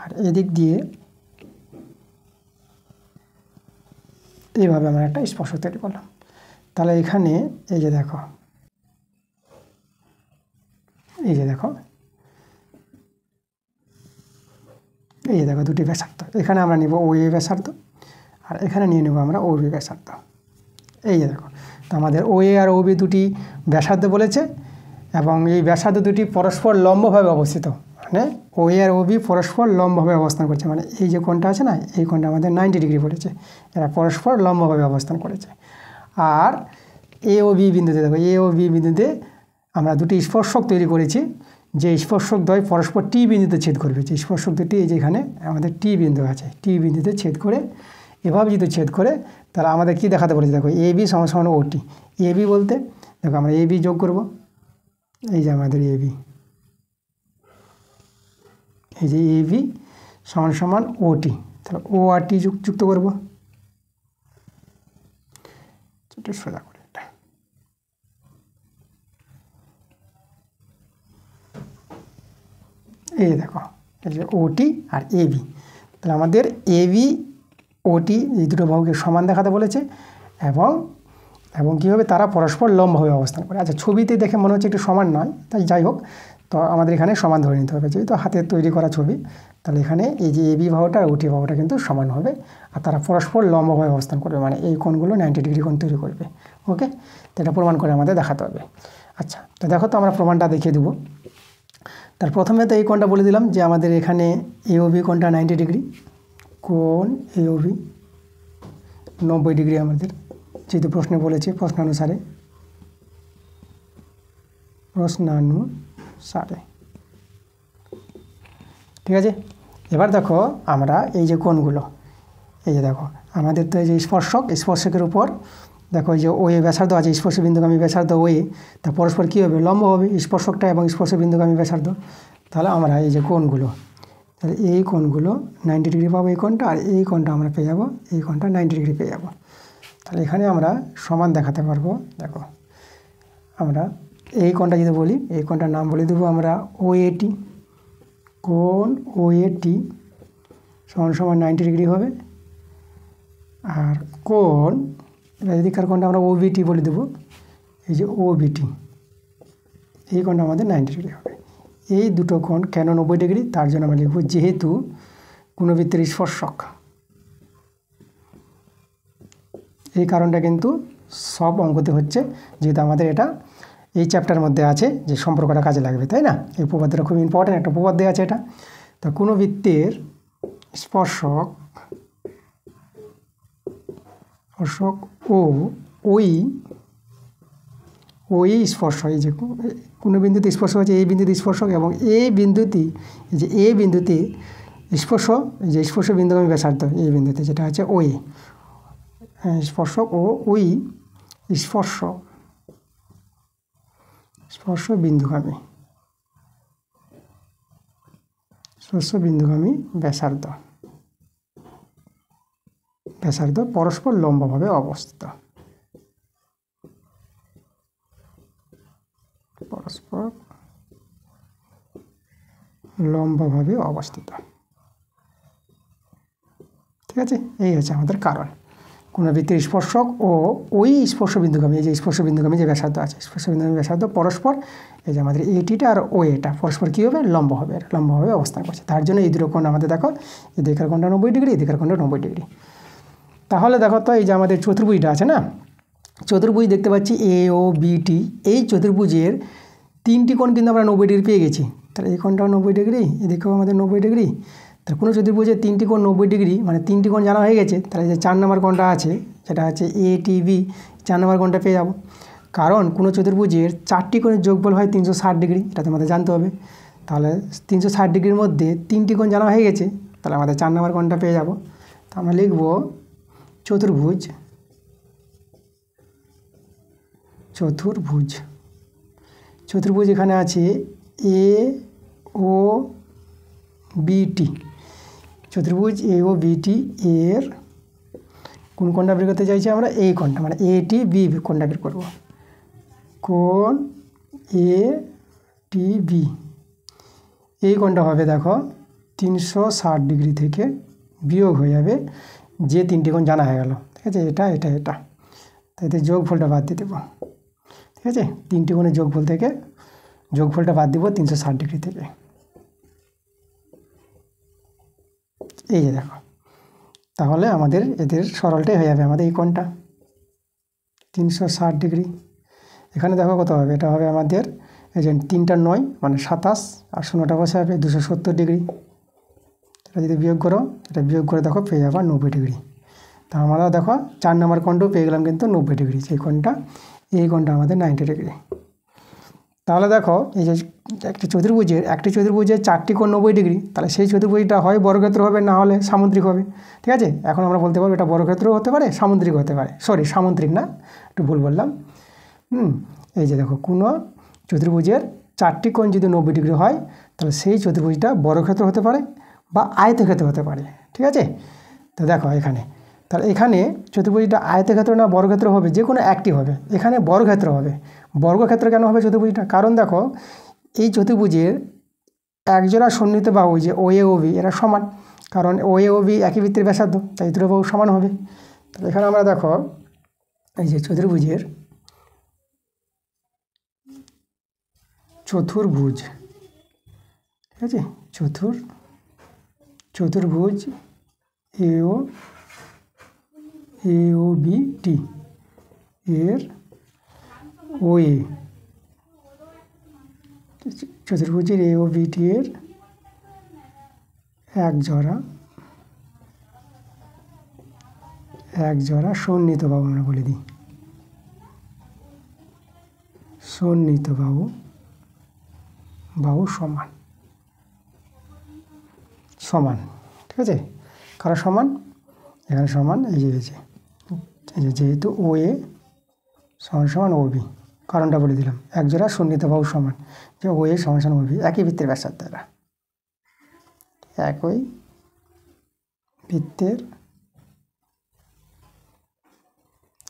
আর এদিক দিয়ে এইভাবে আমরা একটা স্পর্শক তৈরি করলাম। তাহলে এখানে এই যে দেখো, এই যে দেখো, এই যে দেখো দুটি ব্যাসার্ধ, এখানে আমরা নিব ও এ ব্যাসার্ধ, আর এখানে নিয়ে নেব আমরা ও বি ব্যাসার্ধ। এই যে দেখো, তো আমাদের ও এ আর ও বি দুটি ব্যাসার্ধ বলেছে, এবং এই ব্যাসার্ধ দুটি পরস্পর লম্বভাবে অবস্থিত, মানে ও এ আর ও বি পরস্পর লম্বভাবে অবস্থান করছে, মানে এই যে কোণটা আছে না, এই কোণটা আমাদের 90 ডিগ্রি বলেছে, এরা পরস্পর লম্বভাবে অবস্থান করেছে। আর এ ও বি বিন্দুতে দেখো, এ ও বি বিন্দুতে আমরা দুটি স্পর্শক তৈরি করেছি, যে স্পর্শক দ্বয় পরস্পর টি বিন্দুতে ছেদ করবে। যে স্পর্শক দুটি এই যেখানে আমাদের টি বিন্দু আছে, টি বিন্দুতে ছেদ করে, এভাবে যদি ছেদ করে, তাহলে আমাদের কি দেখাতে বলেছে দেখো, এ বি সমান সমান ওটি। এ বি বলতে দেখো আমরা এ বি যোগ করব, এই যে আমাদের এ বি, এই যে এ বি সমান সমান ওটি, তাহলে ও আর টি যুক্ত করব, সোজা করে এটা। এই দেখো, এই যে ওটি আর এ বি, তাহলে আমাদের এ বি ওটি এই দুটো বাহুকে সমান দেখাতে বলেছে, এবং কী হবে, তারা পরস্পর লম্বভাবে অবস্থান করে। আচ্ছা, ছবিতে দেখে মনে হচ্ছে একটু সমান নয়, তাই যাই হোক, তো আমাদের এখানে সমান ধরে নিতে হবে, যেহেতু হাতের তৈরি করা ছবি, তাহলে এখানে এই যে এ বি বাহুটা আর ওটি বাহুটা কিন্তু সমান হবে, আর তারা পরস্পর লম্বভাবে অবস্থান করবে, মানে এই কোণগুলো 90 ডিগ্রি কোণ তৈরি করবে। ওকে, তো এটা প্রমাণ করে আমাদের দেখাতে হবে। আচ্ছা, তো দেখো, তো আমরা প্রমাণটা দেখিয়ে দেবো। তার প্রথমে তো এই কোণটা বলে দিলাম যে আমাদের এখানে এ ও বি কোণটা 90 ডিগ্রি, কোণ এ ও বি 90 ডিগ্রি আমাদের, যেহেতু প্রশ্নে বলেছে, প্রশ্নানুসারে। ঠিক আছে, এবার দেখো আমরা এই যে কোণগুলো, এই যে দেখো আমাদের তো এই যে স্পর্শকের উপর দেখো এই যে ও এ ব্যাসার্ধ আছে, স্পর্শ বিন্দুগামী ব্যাসার্ধ ও এ, তা পরস্পর কী হবে, লম্ব হবে স্পর্শকটা এবং স্পর্শ বিন্দুগামী ব্যাসার্ধ। তাহলে আমরা এই যে কোণগুলো, তাহলে এই কোণগুলো 90 ডিগ্রি পাবো, এই কোণটা, আর এই কোণটা আমরা পেয়ে যাবো, এই কোণটা 90 ডিগ্রি পেয়ে যাবো। তাহলে এখানে আমরা সমান দেখাতে পারবো। দেখো, আমরা এই কোণটা যদি বলি, এই কোণটার নাম বলে দেবো আমরা ও এটি, কোণ ও এটি সমান সমান 90 ডিগ্রি হবে, আর কোণ এদিকার কোণটা আমরা ও বিটি বলে দেবো, এই যে ও বিটি, এই কোণটা আমাদের 90 ডিগ্রি হবে। এই দুটো কোণ কেন 90 ডিগ্রি, তার জন্য আমরা লিখব যেহেতু কোণবৃত্তের স্পর্শক। এই কারণটা কিন্তু সব অঙ্কতে হচ্ছে, যেহেতু আমাদের এটা এই চ্যাপ্টার মধ্যে আছে, যে সম্পর্কটা কাজে লাগবে, তাই না? এই উপপাদ্যটা খুব ইম্পর্টেন্ট একটা উপপাদ্য আছে এটা। তো কোণবৃত্তের স্পর্শক ও ওই স্পর্শক, এই যে কোনো বিন্দুতে স্পর্শ আছে, এই বিন্দুতে স্পর্শক, এবং এই বিন্দুতে, এই যে এ বিন্দুতে স্পর্শ, যে স্পর্শ বিন্দুগামী ব্যাসার্ধ এই বিন্দুতে, যেটা হচ্ছে ওই স্পর্শক ও ওই স্পর্শ বিন্দুগামী ব্যাসার্ধ পরস্পর লম্বভাবে অবস্থিত, ঠিক আছে, এই হচ্ছে আমাদের কারণ। কোণবৃত্তের স্পর্শক ও ওই স্পর্শ বিন্দুগামী, এই যে স্পর্শ বিন্দুগামী যে ব্যাসার্ধ আছে, স্পর্শ বিন্দুগামী ব্যাসার্ধ পরস্পর, এই যে আমাদের এটিটা আর ও এটা পরস্পর কী হবে, লম্বভাবে অবস্থান করছে। তার জন্য এই দুটো কোণ আমাদের দেখো, এদিকের কোণটা 90 ডিগ্রি, এদিকের কোণটা 90 ডিগ্রি। তাহলে দেখো তো, এই যে আমাদের চতুর্ভুজটা আছে না, চতুর্ভুজ দেখতে পাচ্ছি এ ও বিটি, এই চতুর্ভুজের তিনটি কোণ কিন্তু আমরা 90 ডিগ্রি পেয়ে গেছি। তাহলে এই কোণটাও 90 ডিগ্রি, এদিকেও আমাদের 90 ডিগ্রি। তাহলে কোনো চতুর্ভুজের তিনটি কোণ 90 ডিগ্রি, মানে তিনটি কোণ জানা হয়ে গেছে। তাহলে যে 4 নম্বর কোণটা আছে, সেটা হচ্ছে এ টি বি, 4 নম্বর কোণটা পেয়ে যাব। কারণ কোনো চতুর্ভুজের 4টি কোণের যোগফল হয় 360 ডিগ্রি, এটা তোমাদের জানতে হবে। তাহলে 360 ডিগ্রির মধ্যে তিনটি কোণ জানা হয়ে গেছে, তাহলে আমাদের 4 নম্বর কোণটা পেয়ে যাব। তো আমরা লিখব চতুর্ভুজ এখানে আছে এ ও বিটি, চতুর্ভুজ এ ও বিটি এর কোন কোণটা বের করতে চাইছি আমরা? এই কোণটা, মানে এটি বি কোণটা বের করব। কোণ এ টি বি, এই কোণটা হবে দেখো 360 ডিগ্রি থেকে বিয়োগ হয়ে যাবে যে তিনটি কোণ জানা হয়ে গেল, ঠিক আছে? এটা এটা এটা, তাইতে যোগফলটা বাদ দিয়ে দেবো, ঠিক আছে? তিনটি কোণের যোগফল থেকে যোগফলটা বাদ দিব 360 ডিগ্রি থেকে। এই যে দেখো, তাহলে আমাদের এদের সরলটাই হয়ে যাবে আমাদের এই কোণটা 360 ডিগ্রি। এখানে দেখো কত হবে, এটা হবে আমাদের এই যে 3টা 9 মানে 27, আর 0টা বসে হবে 270 ডিগ্রি। এটা যদি বিয়োগ করো, এটা বিয়োগ করে দেখো পেয়ে যাবা 90 ডিগ্রি। তা আমরা দেখো 4 নম্বর কোণটাও পেয়ে গেলাম কিন্তু 90 ডিগ্রি, সেই কোণটা, এই কোণটা আমাদের 90 ডিগ্রি। তাহলে দেখো এই যে একটি চতুর্ভুজের 4টি কোণ 90 ডিগ্রি, তাহলে সেই চতুর্ভুজটা হয় বর্গক্ষেত্র হবে, না হলে সামুদ্রিক হবে, ঠিক আছে? এখন আমরা বলতে পারবো এটা বর্গক্ষেত্রও হতে পারে, সামুদ্রিক হতে পারে, সরি সামুদ্রিক না, একটু ভুল বললাম। এই যে দেখো কোনো চতুর্ভুজের 4টি কোণ যদি 90 ডিগ্রি হয়, তাহলে সেই চতুর্ভুজটা বর্গক্ষেত্র হতে পারে বা আয়তক্ষেত্র হতে পারে, ঠিক আছে? তো দেখো এখানে, তাহলে এখানে চতুর্ভুজটা আয়তক্ষেত্র না বর্গক্ষেত্র হবে, যে কোনো একটি হবে। এখানে বর্গক্ষেত্র হবে। বর্গক্ষেত্র কেন হবে চতুর্ভুজটা? কারণ দেখো এই চতুর্ভুজের একজোড়া সন্নিহিত বাহু যে ও এ ও বি এরা সমান, কারণ ও এ ও বি একই বৃত্তের ব্যাসার্ধ, তাই দুটো বাহু সমান হবে। তাহলে এখানে আমরা দেখো এই যে চতুর্ভুজের চতুর্ভুজ, ঠিক আছে? চতুর্ভুজ এ ও বি টি এর ও এ, চতুর্ভুজের এ ও বি টি এর এক জোড়া সন্নিহিত বাহু আমরা বলে দিই, সন্নিহিত বাহু সমান, ঠিক আছে? কারা সমান? এখানে সমান, এই যে যেহেতু ও এ সমান ও বি, কারণটা বলে দিলাম, একজোড়া সন্নিহিত বাহু সমান, যে ও এ সমান ও বি একই বৃত্তের ব্যাসার্ধ, এরা একই বৃত্তের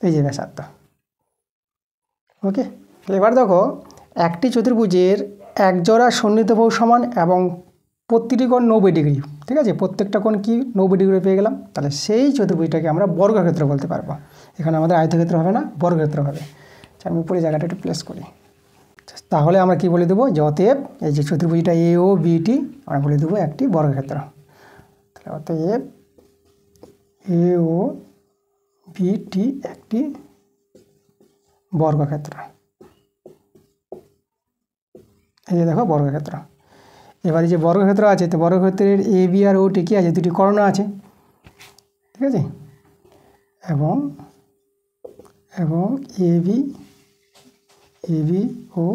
এই যে ব্যাসার্ধ। ওকে, এবার দেখো একটি চতুর্ভুজের একজোড়া সন্নিহিত বাহু সমান এবং প্রতিটি কোণ 90 ডিগ্রি, ঠিক আছে? প্রত্যেকটা কোণ কি 90 ডিগ্রি পেয়ে গেলাম, তাহলে সেই চতুর্ভুজটাকে আমরা বর্গক্ষেত্র বলতে পারবো। এখানে আমাদের আয়তক্ষেত্র হবে না, বর্গক্ষেত্র হবে। আমি উপরে জায়গাটা একটু প্লেস করি, তাহলে আমরা কি বলে দেবো, যে অতএব এই যে চতুর্ভুজটা এ ও বি টি আমরা বলে দেবো একটি বর্গক্ষেত্র। তাহলে অতএব এ ও বি টি একটি বর্গক্ষেত্র। এই যে দেখো বর্গক্ষেত্র। এবারে যে বর্গক্ষেত্র আছে, তো বর্গক্ষেত্রের এ বি আর ও টি কি আছে, দুটি কর্ণ আছে, ঠিক আছে? এবং এ বি ও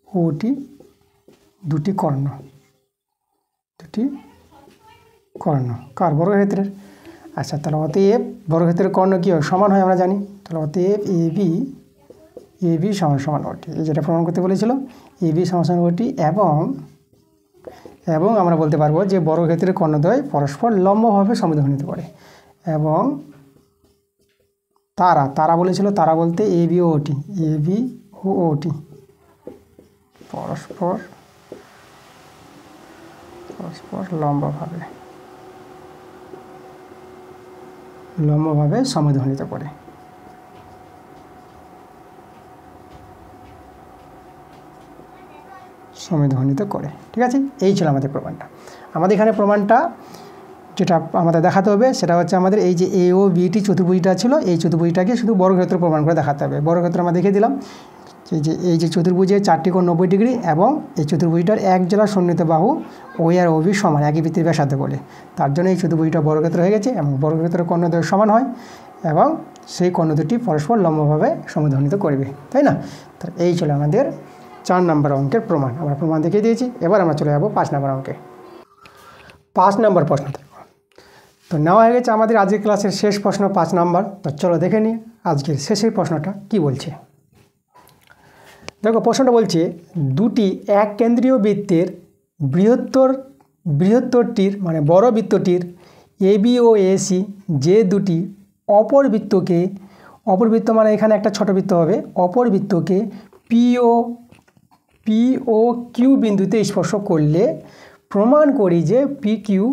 ও টি দুটি কর্ণ কার? বর্গক্ষেত্রের। আচ্ছা, তাহলে অতএব বর্গক্ষেত্রের কর্ণ কী হয়? সমান হয়, আমরা জানি। তাহলে অতএব এ বি সমান ও টি, এই যেটা প্রমাণ করতে বলেছিল, এ বি সমান ও টি, এবং আমরা বলতে পারবো যে বর্গক্ষেত্রের কর্ণদ্বয় পরস্পর লম্বভাবে সমদ্বিখণ্ডিত করে। এবং তারা বলেছিল, তারা বলতে এ বি ও ও টি পরস্পর লম্বভাবে সমদ্বিখণ্ডিত করে। ঠিক আছে? এই ছিল আমাদের প্রমাণটা। আমাদের এখানে প্রমাণটা যেটা আমাদের দেখাতে হবে সেটা হচ্ছে আমাদের এই যে এ ও বি টি চতুর্ভুজটা ছিল, এই চতুর্ভুজটাকে শুধু বর্গক্ষেত্র প্রমাণ করে দেখাতে হবে। বর্গক্ষেত্র আমরা দেখিয়ে দিলাম, এই যে চতুর্ভুজের 4টি কোণ 90 ডিগ্রি এবং এই চতুর্ভুজটার এক জোড়া সন্নিহিত বাহু ও আর ও বি সমান, একই বৃত্তের ব্যাসার্ধ বলে, তার জন্য এই চতুর্ভুজটা বর্গক্ষেত্র হয়ে গেছে এবং বর্গক্ষেত্রের কর্ণদ্বয় সমান হয় এবং সেই কর্ণ দুটি পরস্পর লম্বভাবে সমদ্বিখণ্ডিত করবে, তাই না? তো এই ছিল আমাদের 4 নম্বর অঙ্কের প্রমাণ। আমরা প্রমাণ দেখিয়ে দিয়েছি। এবার আমরা চলে যাব 5 নম্বর অঙ্কে। 5 নম্বর প্রশ্ন দেখো। তো নেওয়া হয়ে গেছে আমাদের আজকের ক্লাসের শেষ প্রশ্ন 5 নম্বর। তো চলো দেখে নিই আজকের শেষের প্রশ্নটা কি বলছে। দেখো প্রশ্নটা বলছে, দুটি এক কেন্দ্রীয় বৃত্তের বৃহত্তরটির মানে বড় বৃত্তটির এ বি ও এসি যে দুটি অপর বৃত্ত মানে এখানে একটা ছোট বৃত্ত হবে, অপর বৃত্তকে পিও কিউ বিন্দুতে স্পর্শ করলে প্রমাণ করি যে পি কিউ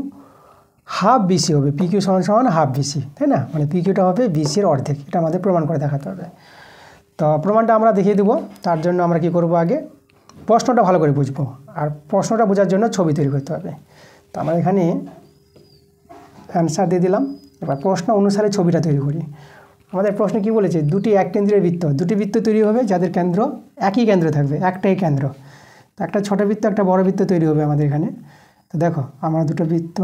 হাফ বিসি হবে, পি কিউ সমান সমান হাফ বিসি, তাই না? মানে পি কিউটা হবে বিসির অর্ধেক, এটা আমাদের প্রমাণ করে দেখাতে হবে। তো প্রমাণটা আমরা দেখিয়ে দেবো। তার জন্য আমরা কি করব, আগে প্রশ্নটা ভালো করে বুঝবো, আর প্রশ্নটা বোঝার জন্য ছবি তৈরি করতে হবে। তো আমরা এখানে অ্যান্সার দিয়ে দিলাম, এবার প্রশ্ন অনুসারে ছবিটা তৈরি করি। আমাদের প্রশ্নে কি বলেছে, দুটি এককেন্দ্রের বৃত্ত, দুটি বৃত্ত তৈরি হবে যাদের কেন্দ্র একই কেন্দ্রে থাকবে, একটাই কেন্দ্র। তো একটা ছোট বৃত্ত একটা বড় বৃত্ত তৈরি হবে আমাদের এখানে। তো দেখো আমরা দুটো বৃত্ত,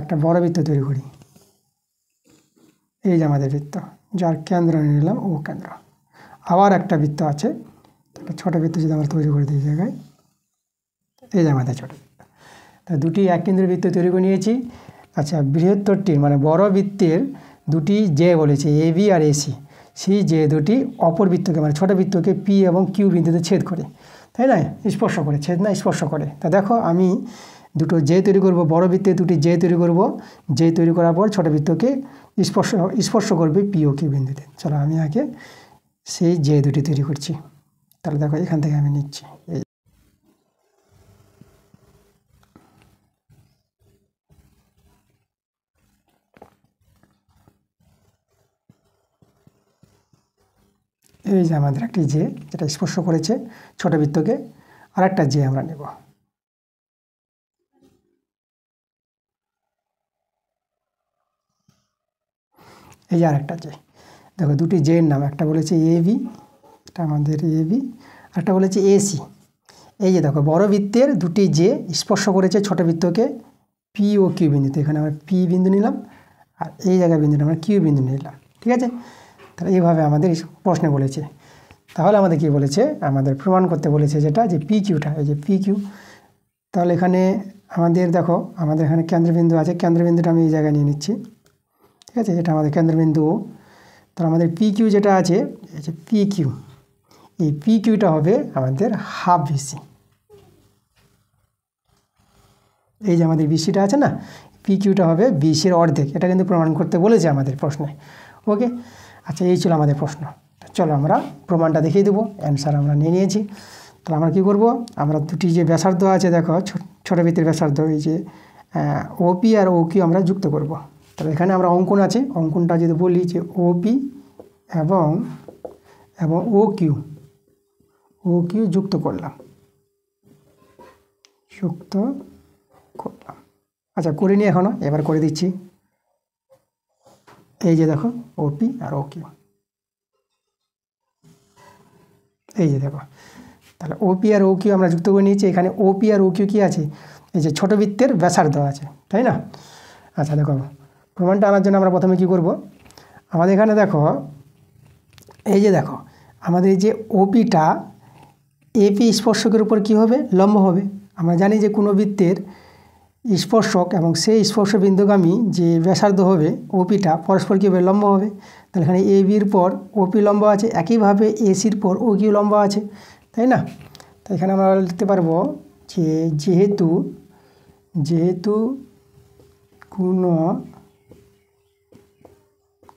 একটা বড় বৃত্ত তৈরি করি। এই যে আমাদের বৃত্ত, যার কেন্দ্র নিলাম ও কেন্দ্র। আবার একটা বৃত্ত আছে, একটা ছোট বৃত্ত যদি আমরা তৈরি করে দিই জায়গায়, এই যে আমাদের ছোট বৃত্ত। তা দুটি এক কেন্দ্রের বৃত্ত তৈরি করে নিয়েছি। আচ্ছা, বৃহত্তরটির মানে বড় বৃত্তের দুটি যে বলেছে এ বি আর এসি, সেই যে দুটি অপর বৃত্তকে মানে ছোট বৃত্তকে পি এবং কিউ বিন্দুতে ছেদ করে, তাই না? স্পর্শ করে, ছেদ না স্পর্শ করে। তা দেখো আমি দুটো যে তৈরি করব, বড় বৃত্তে দুটি যে তৈরি করব, যে তৈরি করার পর ছোট বৃত্তকে স্পর্শ করবে পি ও কিউ বিন্দুতে। চলো আমি আগে সেই যে দুটি তৈরি করছি। তাহলে দেখো এখান থেকে আমি নিচ্ছি, এই যে আমাদের একটি যে যেটা স্পর্শ করেছে ছোট বৃত্তকে, আর একটা যে আমরা নেব। এই যে আরেকটা যে, দেখো দুটি যে এর নাম, একটা বলেছে এ বি, এটা আমাদের এ বি, একটা বলেছে এসি। এই যে দেখো বড় বৃত্তের দুটি যে স্পর্শ করেছে ছোট বৃত্তকে পি ও কিউ বিন্দুতে, এখানে আমরা পি বিন্দু নিলাম, আর এই জায়গায় বিন্দুটা আমরা কিউ বিন্দু নিলাম, ঠিক আছে? তাহলে এইভাবে আমাদের প্রশ্নে বলেছে। তাহলে আমাদের কি বলেছে, আমাদের প্রমাণ করতে বলেছে যেটা যে পি কিউটা, এই যে পি কিউ। তাহলে এখানে আমাদের দেখো আমাদের এখানে কেন্দ্রবিন্দু আছে, কেন্দ্রবিন্দুটা আমি এই জায়গায় নিয়ে নিচ্ছি, ঠিক আছে? এটা আমাদের কেন্দ্রবিন্দু। তাহলে আমাদের পি কিউ যেটা আছে, এই যে পি কিউ, এই পি কিউটা হবে আমাদের হাফ বিসি। এই যে আমাদের বিসিটা আছে না, পি কিউটা হবে বিসির অর্ধেক, এটা কিন্তু প্রমাণ করতে বলেছে আমাদের প্রশ্নে। ওকে, আচ্ছা এই ছিল আমাদের প্রশ্ন। চলো আমরা প্রমাণটা দেখিয়ে দেবো, অ্যান্সার আমরা নিয়ে নিয়েছি। তাহলে আমরা কী করব, আমরা দুটি যে ব্যাসার্ধ আছে দেখো ছোটো বৃত্তের ব্যাসার্ধ, এই যে ওপি আর ও কিউ আমরা যুক্ত করব। তাহলে এখানে আমরা অঙ্কন আছে, অঙ্কনটা যদি বলি যে ওপি এবং ও কিউ যুক্ত করলাম। আচ্ছা করিনি এখনও, এবার করে দিচ্ছি। এই যে দেখো ওপি আর ও কিউ, এই যে দেখো, তাহলে ওপি আর ও কিউ আমরা যুক্ত করে নিয়েছি। এখানে ওপি আর ও কিউ কী আছে, এই যে ছোটো বৃত্তের ব্যাসার্ধ আছে, তাই না? আচ্ছা দেখো প্রমাণটা আনার জন্য আমরা প্রথমে কী করব, আমাদের এখানে দেখো এই যে দেখো আমাদের এই যে ওপিটা এপি স্পর্শকের উপর কী হবে, লম্ব হবে। আমরা জানি যে কোনো বৃত্তের স্পর্শক এবং সেই স্পর্শ বিন্দুগামী যে ব্যাসার্ধ হবে ওপিটা পরস্পর কী হবে, লম্ব হবে। তাহলে এখানে এ বির পর ওপি লম্ব আছে, একইভাবে এসির পর ও কিউ লম্ব আছে, তাই না? তো এখানে আমরা লিখতে পারবো যে যেহেতু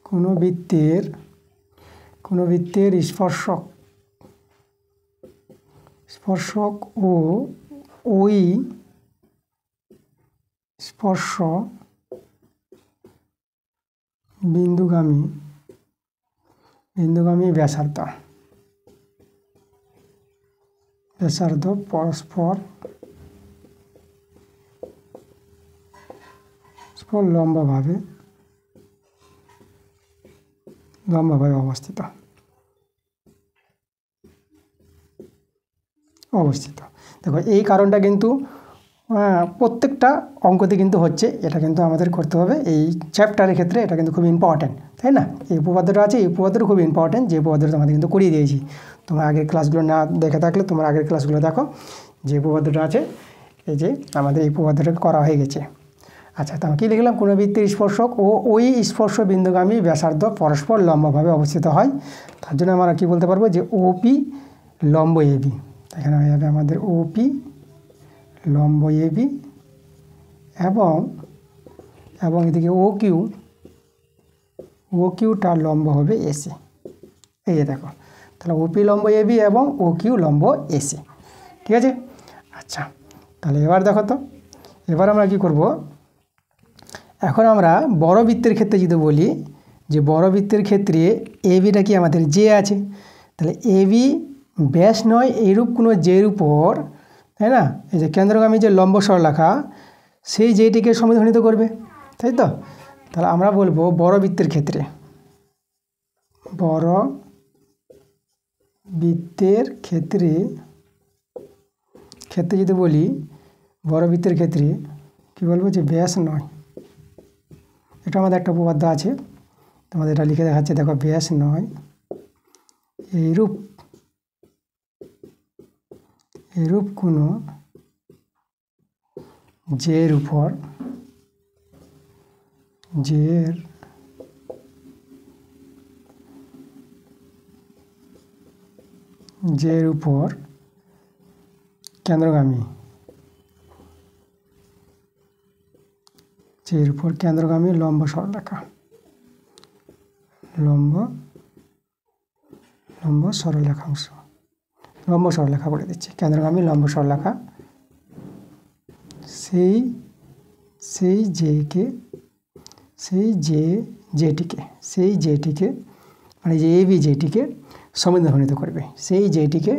কোনো বৃত্তের স্পর্শক ও ওই স্পর্শ বিন্দুগামী ব্যাসার্ধ পরস্পর লম্বভাবে অবস্থিত। দেখো এই কারণটা কিন্তু প্রত্যেকটা অঙ্কতে কিন্তু হচ্ছে, এটা কিন্তু আমাদের করতে হবে এই চ্যাপ্টারের ক্ষেত্রে, এটা কিন্তু খুব ইম্পর্ট্যান্ট, তাই না? এই উপপাদ্যটা আছে, এই উপপাদ্যটা খুব ইম্পর্ট্যান্ট, যে উপপাদ্যটা তোমাদের কিন্তু করিয়ে দিয়েছি। তোমরা আগের ক্লাসগুলো না দেখে থাকলে তোমরা আগের ক্লাসগুলো দেখো, যে উপপাদ্যটা আছে এই যে আমাদের এই উপপাদ্যটা করা হয়ে গেছে। আচ্ছা তো আমি কী লিখলাম, কোনো বৃত্তের স্পর্শক ও ওই স্পর্শ বিন্দুগামী ব্যাসার্ধ পরস্পর লম্বভাবে অবস্থিত হয়। তার জন্য আমরা কী বলতে পারবো যে ওপি লম্ব এবি, এখানে হয়ে যাবে আমাদের ওপি লম্ব এবি এবং এদিকে ও কিউ ও কিউটা লম্ব হবে এসি। এই যে দেখো, তাহলে ওপি লম্ব এবি এবং ও কিউ লম্ব এসি। ঠিক আছে। আচ্ছা, তাহলে এবার দেখো তো, এবার আমরা কি করব, এখন আমরা বড় বৃত্তের ক্ষেত্রে যদি বলি যে বড় বৃত্তের ক্ষেত্রে এবিটা কি আমাদের জে আছে, তাহলে এবি ব্যাস নয় এইরূপ কোনো জের উপর, তাই না, এই যে কেন্দ্রগামী যে লম্ব সরলরেখা সেই জেটিকে সমদ্বিখণ্ডিত করবে, তাই তো। তাহলে আমরা বলবো বড় বৃত্তের ক্ষেত্রে, বড় বৃত্তের ক্ষেত্রে যদি বলি, বড় বৃত্তের ক্ষেত্রে কি বলবো যে ব্যাস নয়, এটা আমাদের একটা উপপাদ্য আছে, তোমাদের এটা লিখে দেখাচ্ছে, দেখো, ব্যাস নয় এরূপ কোনো জের উপর কেন্দ্রগামী লম্ব সরলরেখা বলে দিচ্ছি, কেন্দ্রগামী লম্ব সরলরেখা সেই জেটিকে মানে যে এবি জেটিকে সমদ্বিখণ্ডিত করবে, সেই জেটিকে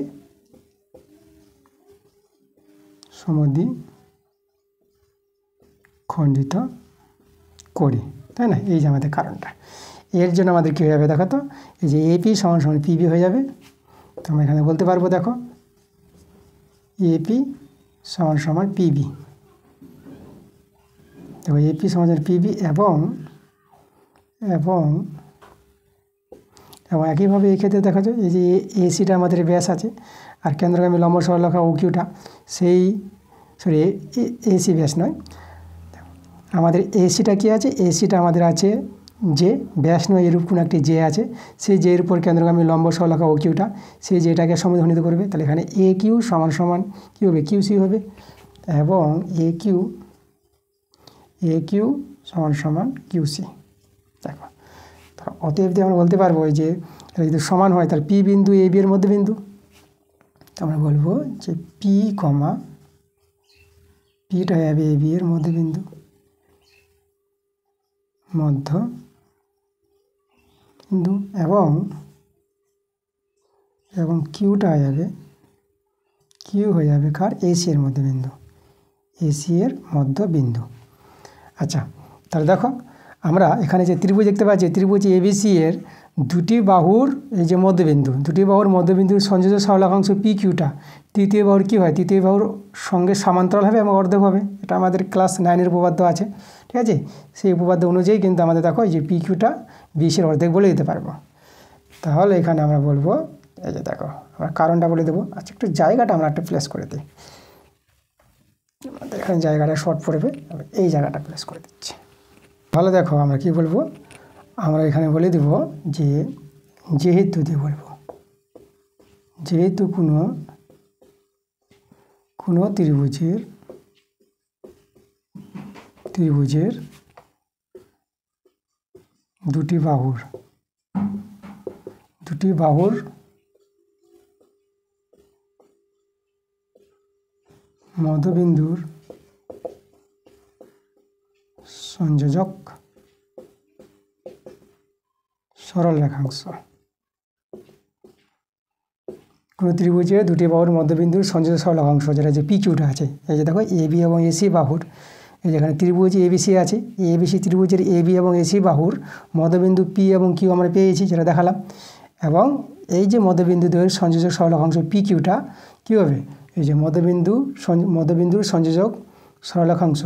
সমদ্বিখণ্ডিত করি, তাই না। এই যে আমাদের কারণটা, এর জন্য আমাদের কী হয়ে যাবে দেখো তো, এই যে এপি সমান সমান পিবি হয়ে যাবে। তো আমরা এখানে বলতে পারবো, দেখো, এপি সমান সমান পিবি, দেখো এপি সমান পিবি এবং একইভাবে এই ক্ষেত্রে দেখা যায় এই যে এসিটা আমাদের ব্যাস আছে, আর কেন্দ্রগামী লম্ব সরলরেখা ও কিউটা এসি ব্যাস নয়, আমাদের এসিটা কি আছে, এসিটা আমাদের আছে যে ব্যাস নয় এরূপ কোনো একটি জে আছে, সেই জের উপর কেন্দ্রগামী লম্ব সরলরেখা ও কিউটা সেই জেটাকে সমদ্বিখণ্ডিত করবে। তাহলে এখানে এ কিউ সমান সমান কী হবে, কিউসি হবে, এবং এ কিউ সমান সমান কিউসি। দেখো, অতএব আমরা বলতে পারবো যে যদি সমান হয় তাহলে পি বিন্দু এ বি এর মধ্যবিন্দু, আমরা বলবো যে পিটা হবে এ বি এর মধ্যবিন্দু এবং কিউটা হয়ে যাবে কার, এসি এর মধ্যবিন্দু। আচ্ছা, তাহলে দেখো আমরা এখানে যে ত্রিভুজ দেখতে পাচ্ছি, ত্রিভুজ এবিসি এর দুটি বাহুর এই যে মধ্যবিন্দুর সংযোজক সরলরেখাংশ পি কিউটা তৃতীয় বাহুর কী হয়, তৃতীয় বাহুর সঙ্গে সমান্তরাল হবে এবং অর্ধেক হবে। এটা আমাদের ক্লাস 9-এর উপপাদ্য আছে, ঠিক আছে। সেই উপপাদ্য অনুযায়ী কিন্তু আমাদের দেখো এই যে পি কিউটা বিশের অর্ধেক বলে দিতে পারবো। তাহলে এখানে আমরা বলবো, এই যে দেখো আমরা কারণটা বলে দেবো। আচ্ছা, একটু জায়গাটা আমরা একটা প্লেস করে দিই, এখানে জায়গাটা শর্ট পড়বে, এই জায়গাটা প্লেস করে দিচ্ছি। তাহলে দেখো আমরা কি বলবো, আমরা এখানে বলে দেব যে যেহেতু কোনো ত্রিভুজের দুটি বাহুর মধ্যবিন্দুর সংযোজক সরলরেখাংশ, কোনো ত্রিভুজের দুটি বাহুর মধ্যবিন্দুর সংযোজক সরলরেখাংশ যেটা যে পি কিউটা আছে, এই যে দেখো এ বি এবং এসি বাহুর, এই যেখানে ত্রিভুজ এবিসি আছে, এবিসি ত্রিভুজের এ বি এবং এসি বাহুর মধ্যবিন্দু পি এবং কিউ আমরা পেয়েছি, যেটা দেখালাম। এবং এই যে মধ্যবিন্দুদের সংযোজক সরলরেখাংশ পি কিউটা কী হবে, এই যে মধ্যবিন্দুর সংযোজক সরলরেখাংশ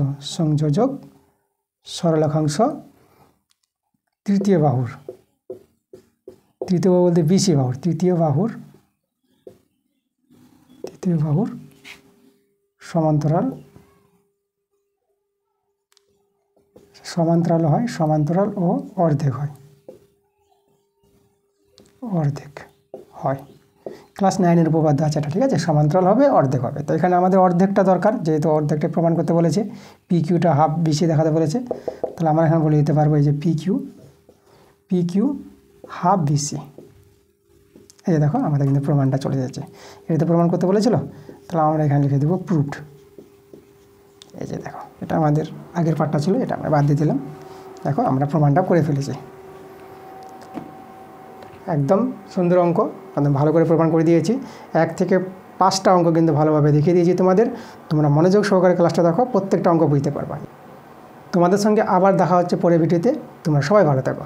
তৃতীয় বাহুর বলতে বিসি বাহুর, তৃতীয় বাহুর সমান্তরাল ও অর্ধেক হয়। ক্লাস 9-এর উপপাদ্য আছে এটা, ঠিক আছে। সমান্তরাল হবে, অর্ধেক হবে। তো এখানে আমাদের অর্ধেকটা দরকার, যেহেতু অর্ধেকটা প্রমাণ করতে বলেছে, পি কিউটা হাফ বিসি দেখাতে বলেছে। তাহলে আমরা এখানে বলে দিতে পারবো এই যে P P Q half BC. এই যে দেখো আমাদের কিন্তু প্রমাণটা চলে যাচ্ছে। এটাতে প্রমাণ করতে বলেছিল, তাহলে আমরা এখানে লিখে দেবো প্রুফড। এই যে দেখো, এটা আমাদের আগের পার্টটা ছিল, এটা আমরা বাদ দিয়ে দিলাম। দেখো আমরা প্রমাণটা করে ফেলেছি। একদম সুন্দর অঙ্ক, একদম ভালো করে প্রমাণ করে দিয়েছি। 1 থেকে 5টা অঙ্ক কিন্তু ভালোভাবে দেখিয়ে দিয়েছি তোমাদের। তোমরা মনোযোগ সহকারে ক্লাসটা দেখো, প্রত্যেকটা অঙ্ক বুঝতে পারবা। তোমাদের সঙ্গে আবার দেখা হচ্ছে পরের ভিডিওতে। তোমরা সবাই ভালো থাকো।